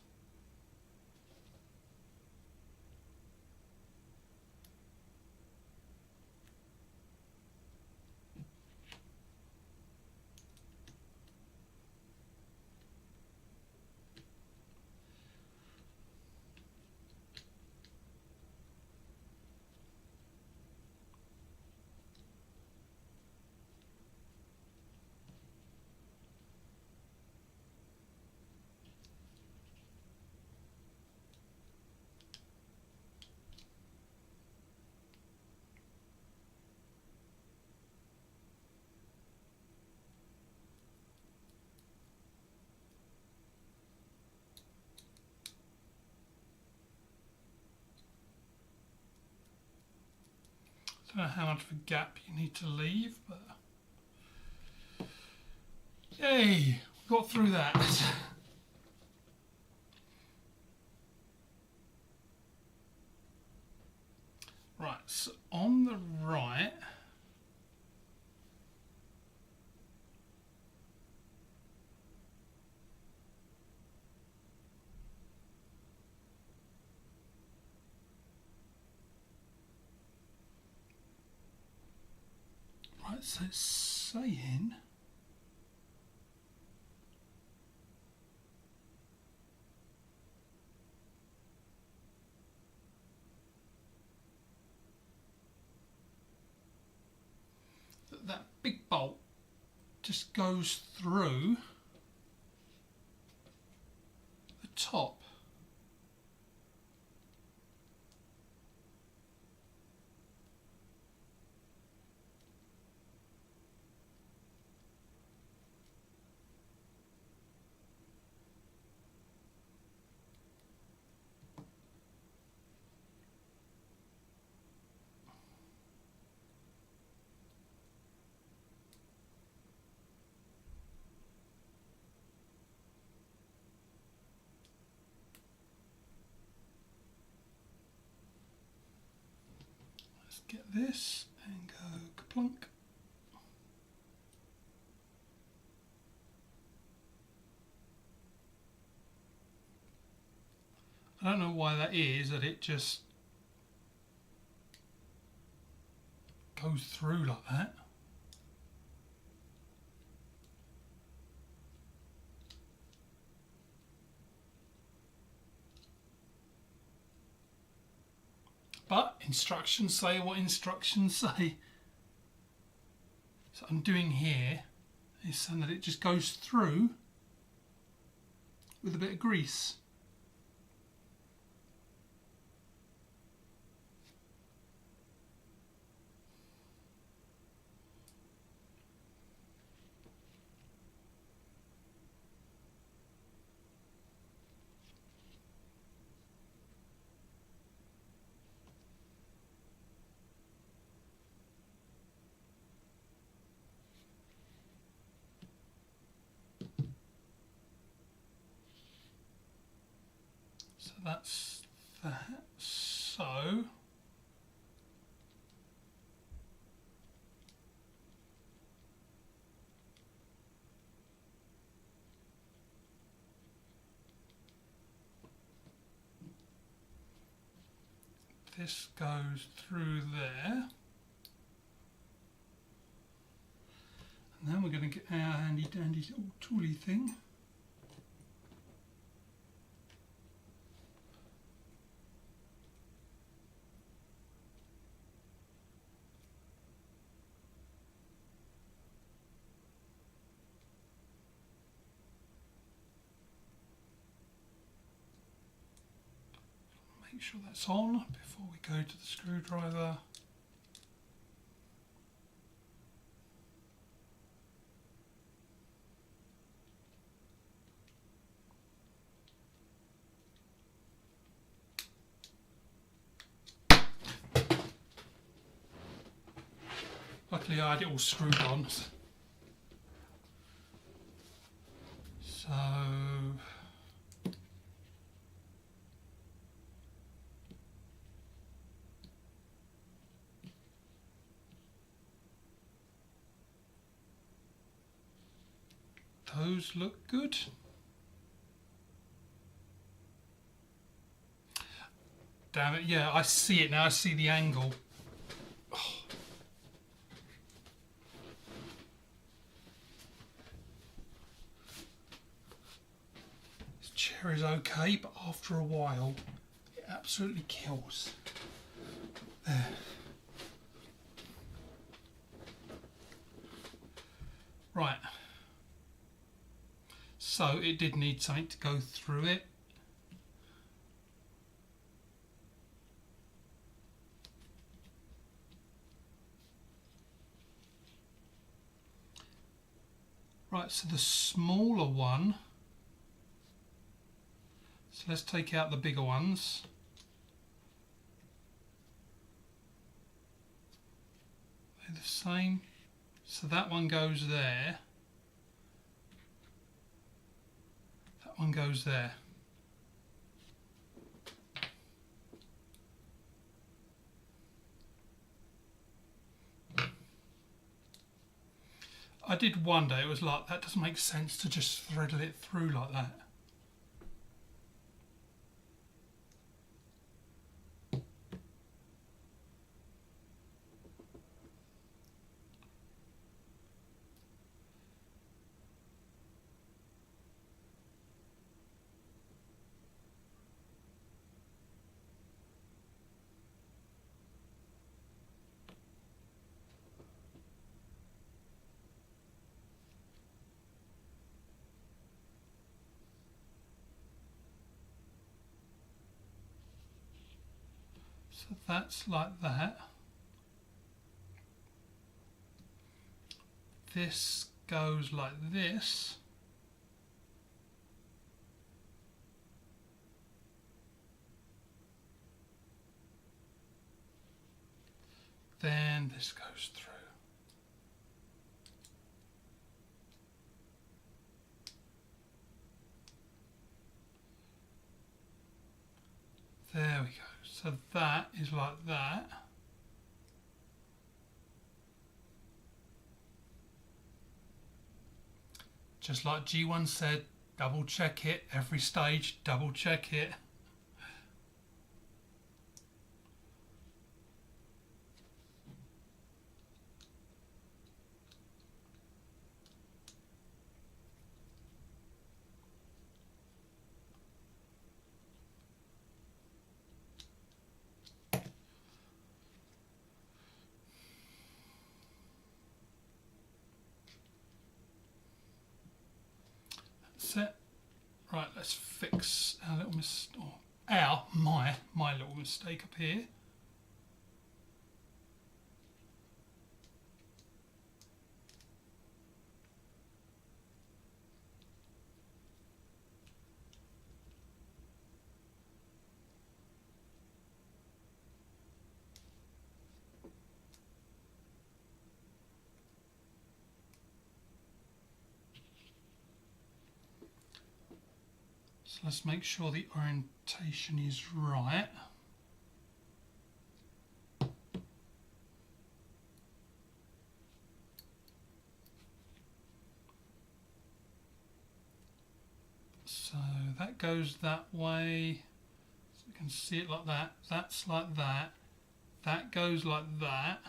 I don't know how much of a gap you need to leave, but yay, we got through that. Right, so on the right, so it's saying that that big bolt just goes through the top. Get this and go kaplunk. I don't know why that is, that it just goes through like that. But instructions say what instructions say. So I'm doing here is saying that it just goes through with a bit of grease. So that's that. So this goes through there. And then we're going to get our handy dandy little tooly thing. Make sure that's on before we go to the screwdriver. Luckily I had it all screwed on. So Those look good. Damn it, yeah, I see it now. I see the angle. Oh. This chair is okay, but after a while, it absolutely kills. There. Right. So it did need something to go through it. Right, so the smaller one, so let's take out the bigger ones. They're the same, so that one goes there, that one goes there. I did wonder, it was like, that doesn't make sense to just thread it through like that. So that's like that. This goes like this. Then this goes through. There we go. So that is like that. Just like G1 said, double check it. Every stage, double check it. It. Right, let's fix our little my little mistake up here. So let's make sure the orientation is right. So that goes that way. So you can see it like that. That's like that. That goes like that.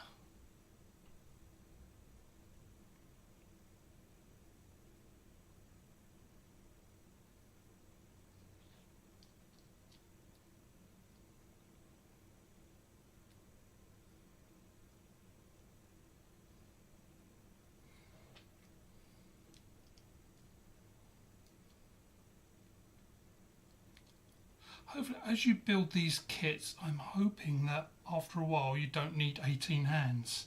Hopefully, as you build these kits, I'm hoping that after a while you don't need 18 hands.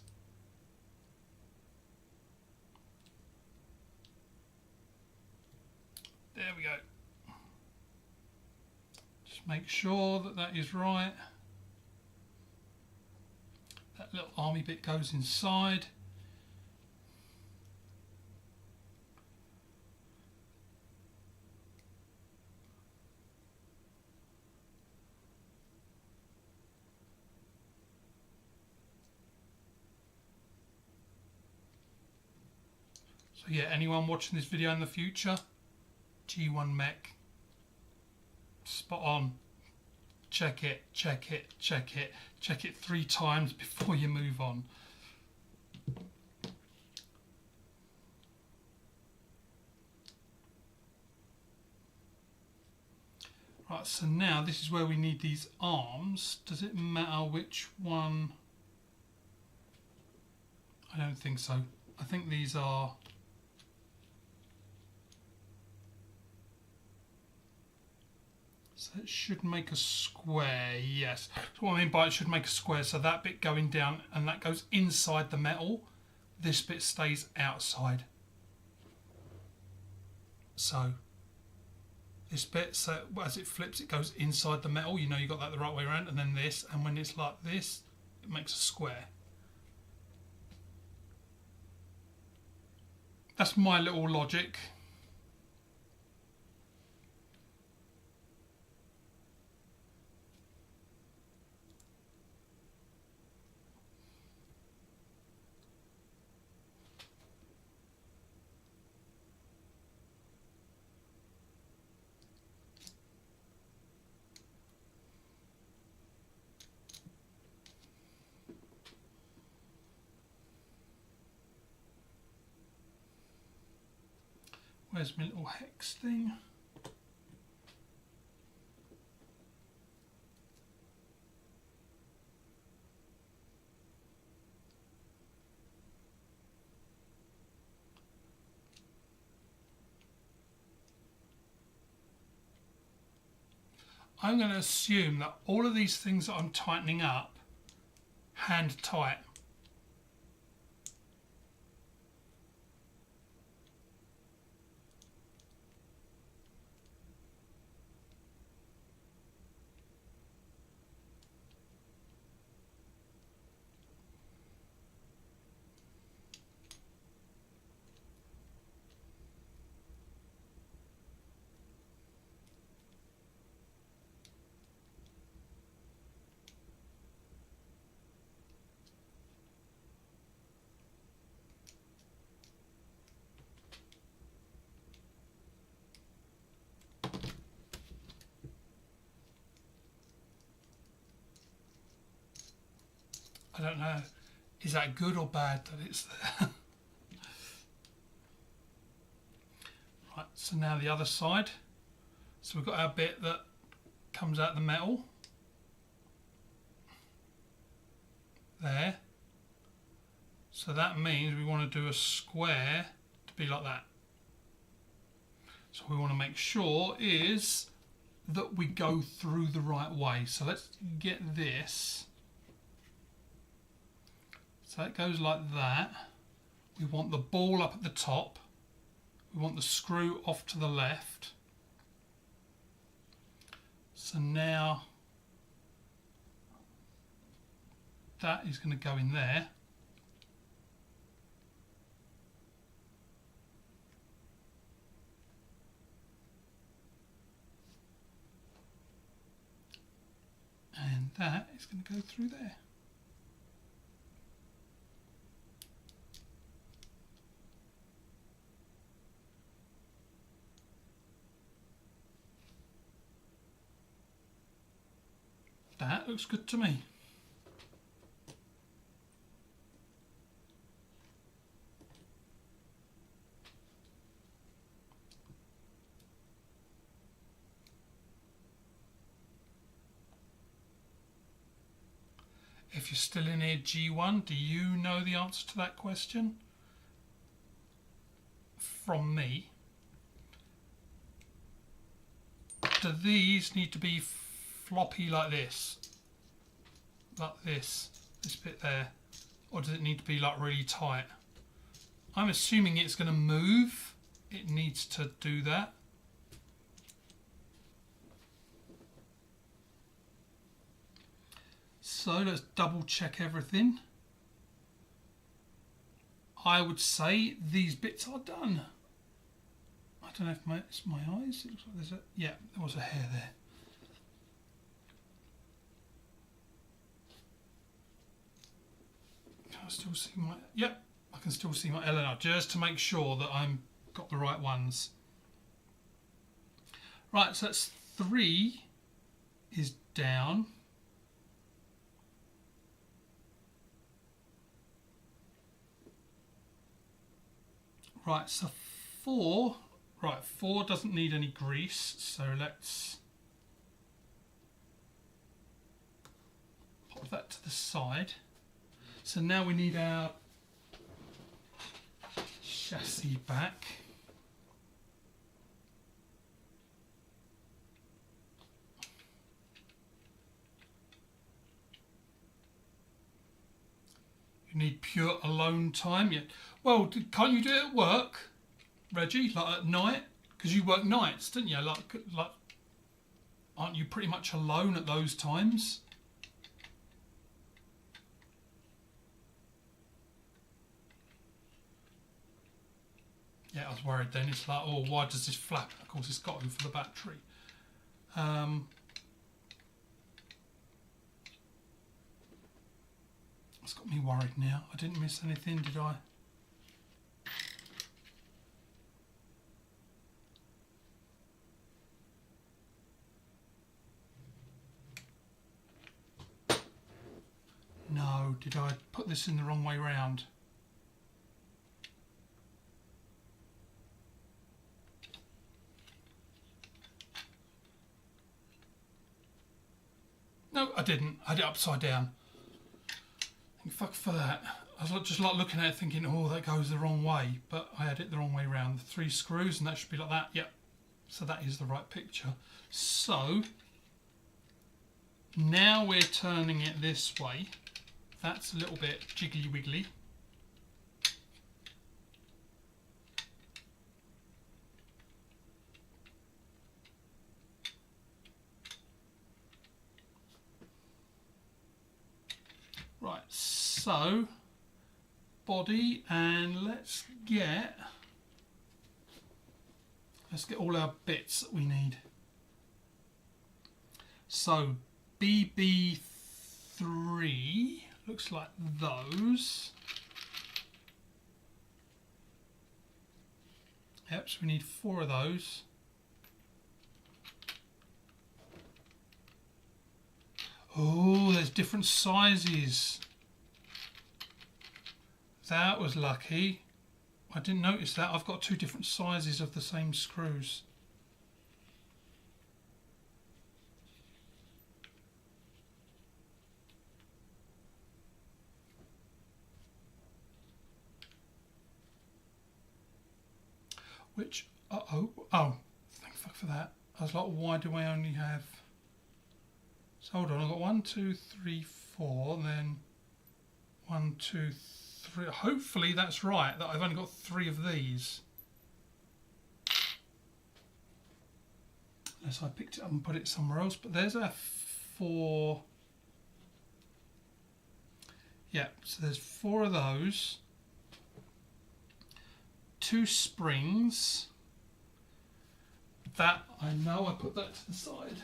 There we go. Just make sure that that is right. That little army bit goes inside. So yeah, anyone watching this video in the future, G1 mech, spot on. Check it, check it, check it. Check it 3 times before you move on. Right, so now this is where we need these arms. Does it matter which one? I don't think so. I think these are... So it should make a square, yes. So what I mean by it should make a square, so that bit going down and that goes inside the metal. This bit stays outside. So this bit, so as it flips, it goes inside the metal. You know you got that the right way around, and then this, and when it's like this, it makes a square. That's my little logic. Where's my little hex thing? I'm going to assume that all of these things that I'm tightening up, hand tight. I don't know, is that good or bad that it's there? Right, so now the other side. So we've got our bit that comes out the metal. There. So that means we want to do a square to be like that. So we want to make sure is that we go through the right way. So let's get this. So it goes like that. We want the ball up at the top. We want the screw off to the left. So now that is going to go in there. And that is going to go through there. That looks good to me. If you're still in here, G1, do you know the answer to that question? From me. Do these need to be floppy like this? Like this bit there? Or does it need to be like really tight? I'm assuming it's going to move. It needs to do that. So let's double check everything. I would say these bits are done. I don't know if it's my eyes. It looks like there's a, yeah, there was a hair there. Can I still see my, yep, I can still see my Eleanor, just to make sure that I'm got the right ones. Right, so that's 3 is down. Right, so 4, right, 4 doesn't need any grease, so let's pop that to the side. So now we need our chassis back. You need pure alone time. Yeah. Well, can't you do it at work, Reggie? Like at night? Because you work nights, don't you? Like, aren't you pretty much alone at those times? Yeah, I was worried then. It's like, oh, why does this flap? Of course, it's got to for the battery. It's got me worried now. I didn't miss anything, did I? No, did I put this in the wrong way round? No, I didn't. I had it upside down. Fuck for that. I was just like looking at it thinking, oh, that goes the wrong way. But I had it the wrong way round. The 3 screws, and that should be like that. Yep. So that is the right picture. So now we're turning it this way. That's a little bit jiggly wiggly. Right, so body, and let's get all our bits that we need. So BB3 looks like those. Yep, so we need 4 of those. Oh, there's different sizes. That was lucky. I didn't notice that. I've got 2 different sizes of the same screws. Which, oh, thank fuck for that. I was like, why do I only have... So hold on, I've got 1, 2, 3, 4, and then 1, 2, 3. Hopefully that's right, that I've only got 3 of these. Unless I picked it up and put it somewhere else, but there's our 4. Yeah, so there's 4 of those. 2 springs. That, I know I put that to the side.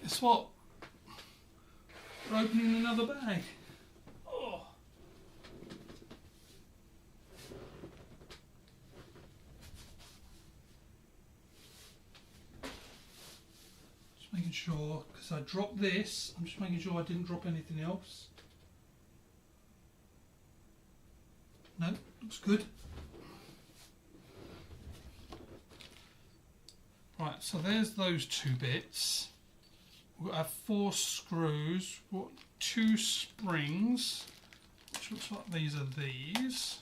Guess what? We're opening another bag. Oh. Just making sure, because I dropped this, I'm just making sure I didn't drop anything else. No, looks good. Right, so there's those 2 bits. We've got our 4 screws, we've got 2 springs, which looks like these are these.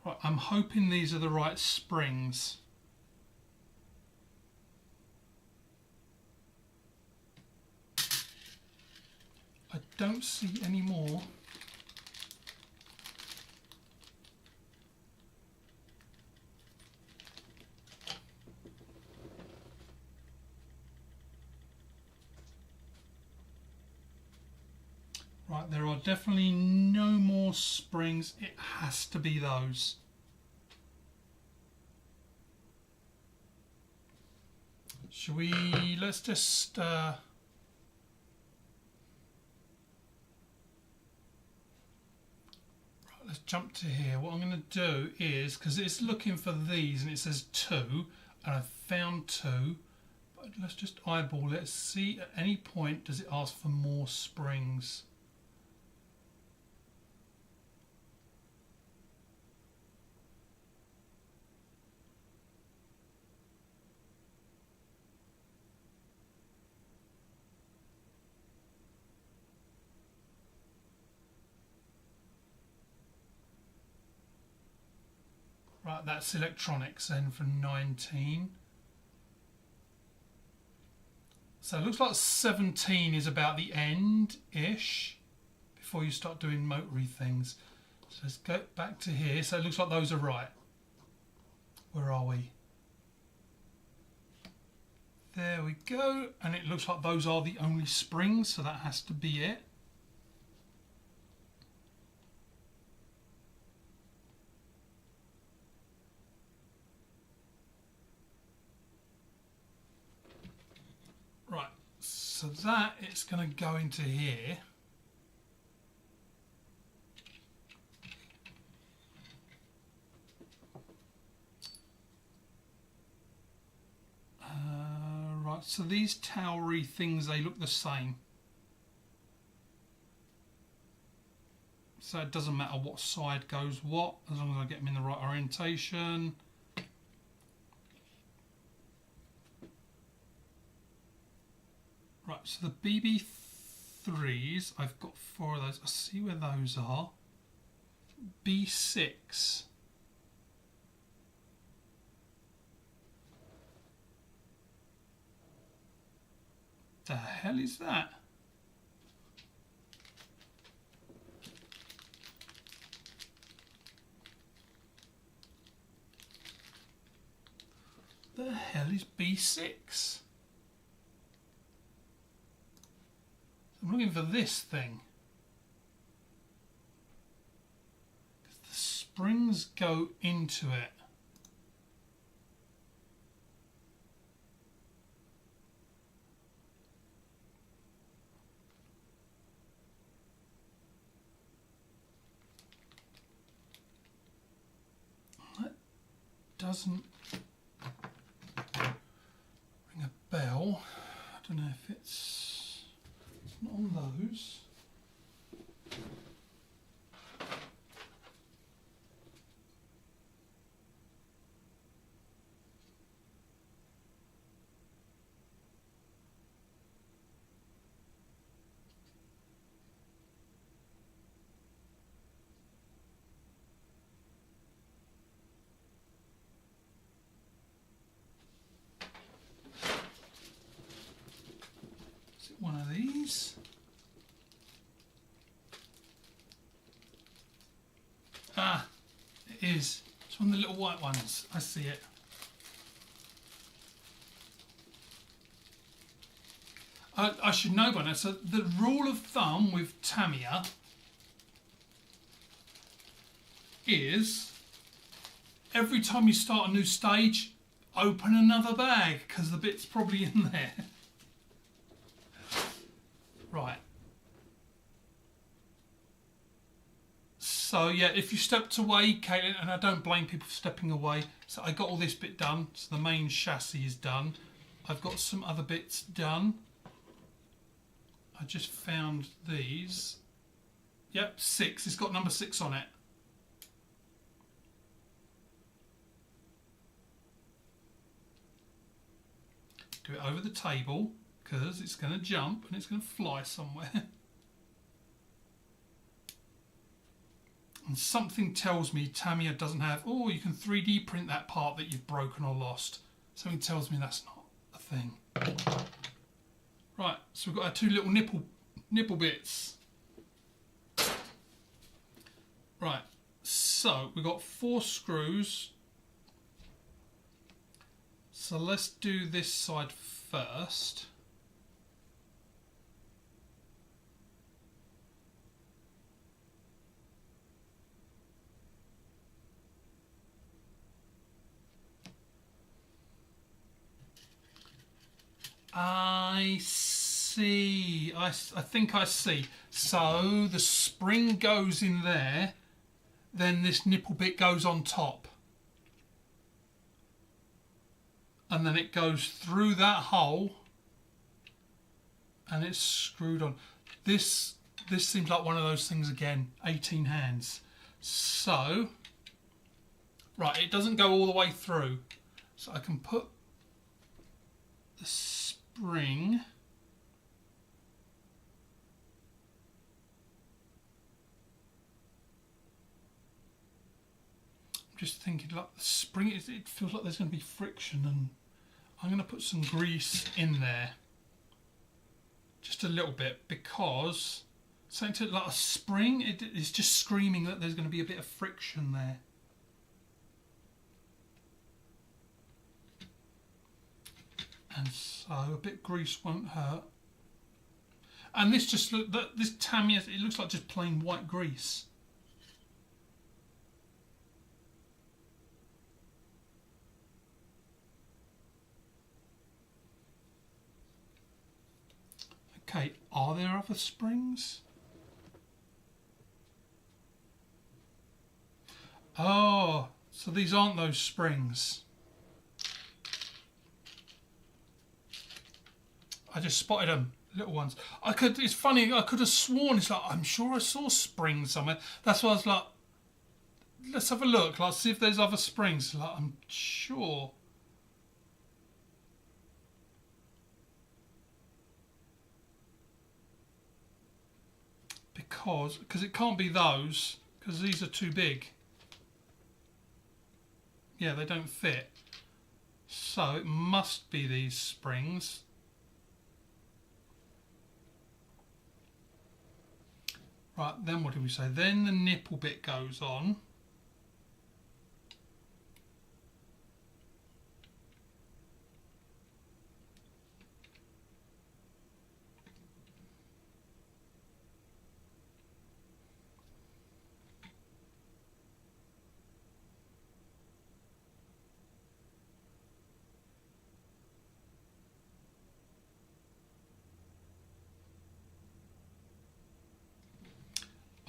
Right, I'm hoping these are the right springs. I don't see any more. Right, there are definitely no more springs. It has to be those. Shall we, let's just, right, let's jump to here. What I'm going to do is, because it's looking for these and it says 2, and I've found 2, but let's just eyeball it. See, at any point does it ask for more springs? Right, that's electronics then for 19. So it looks like 17 is about the end-ish before you start doing motory things. So let's go back to here. So it looks like those are right. Where are we? There we go. And it looks like those are the only springs, so that has to be it. Right, so that it's going to go into here. Right, so these towery things, they look the same. So it doesn't matter what side goes what, as long as I get them in the right orientation. Right, so the BB3s, I've got 4 of those. I see where those are. B6. The hell is that? The hell is B6? I'm looking for this thing. The springs go into it. That doesn't ring a bell. I don't know if it's not on those. Is it one of these? Ah, it is. It's one of the little white ones. I see it. I should know by now. So the rule of thumb with Tamiya is every time you start a new stage, open another bag because the bit's probably in there. Right. So yeah, if you stepped away, Caitlin, and I don't blame people for stepping away. So I got all this bit done. So the main chassis is done. I've got some other bits done. I just found these. Yep, 6. It's got number 6 on it. Do it over the table because it's going to jump and it's going to fly somewhere. And something tells me Tamiya doesn't have, oh, you can 3D print that part that you've broken or lost. Something tells me that's not a thing. Right, so we've got our 2 little nipple bits. Right, so we've got 4 screws. So let's do this side first. I see. I think I see. So the spring goes in there, then this nipple bit goes on top. And then it goes through that hole and it's screwed on. This seems like one of those things again, 18 hands. So, right, it doesn't go all the way through. So I can put the spring just thinking like the spring, it feels like there's going to be friction, and I'm going to put some grease in there, just a little bit, because something like a spring, it's just screaming that there's going to be a bit of friction there. And so a bit of grease won't hurt. And this just this Tamiya, it looks like just plain white grease. Okay, are there other springs? Oh, so these aren't those springs. I just spotted them, little ones. It's funny, I could have sworn, it's like, I'm sure I saw springs somewhere. That's why I was like, let's have a look, like, see if there's other springs. Like, I'm sure. Because it can't be those, because these are too big. Yeah, they don't fit. So it must be these springs. Right, then what do we say? Then the nipple bit goes on.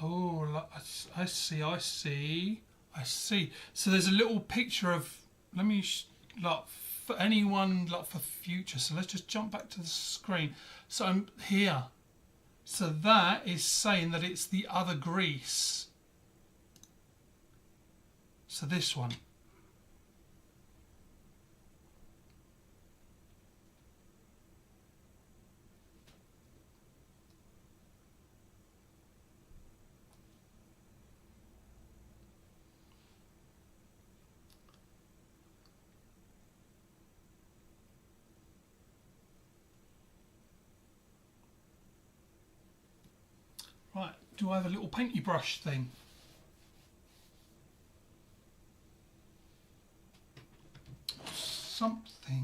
Oh, I see. So there's a little picture of, let me, like, for anyone, like, for future. So let's just jump back to the screen. So I'm here. So that is saying that it's the other grease. So this one. Right, do I have a little painty brush thing? Something.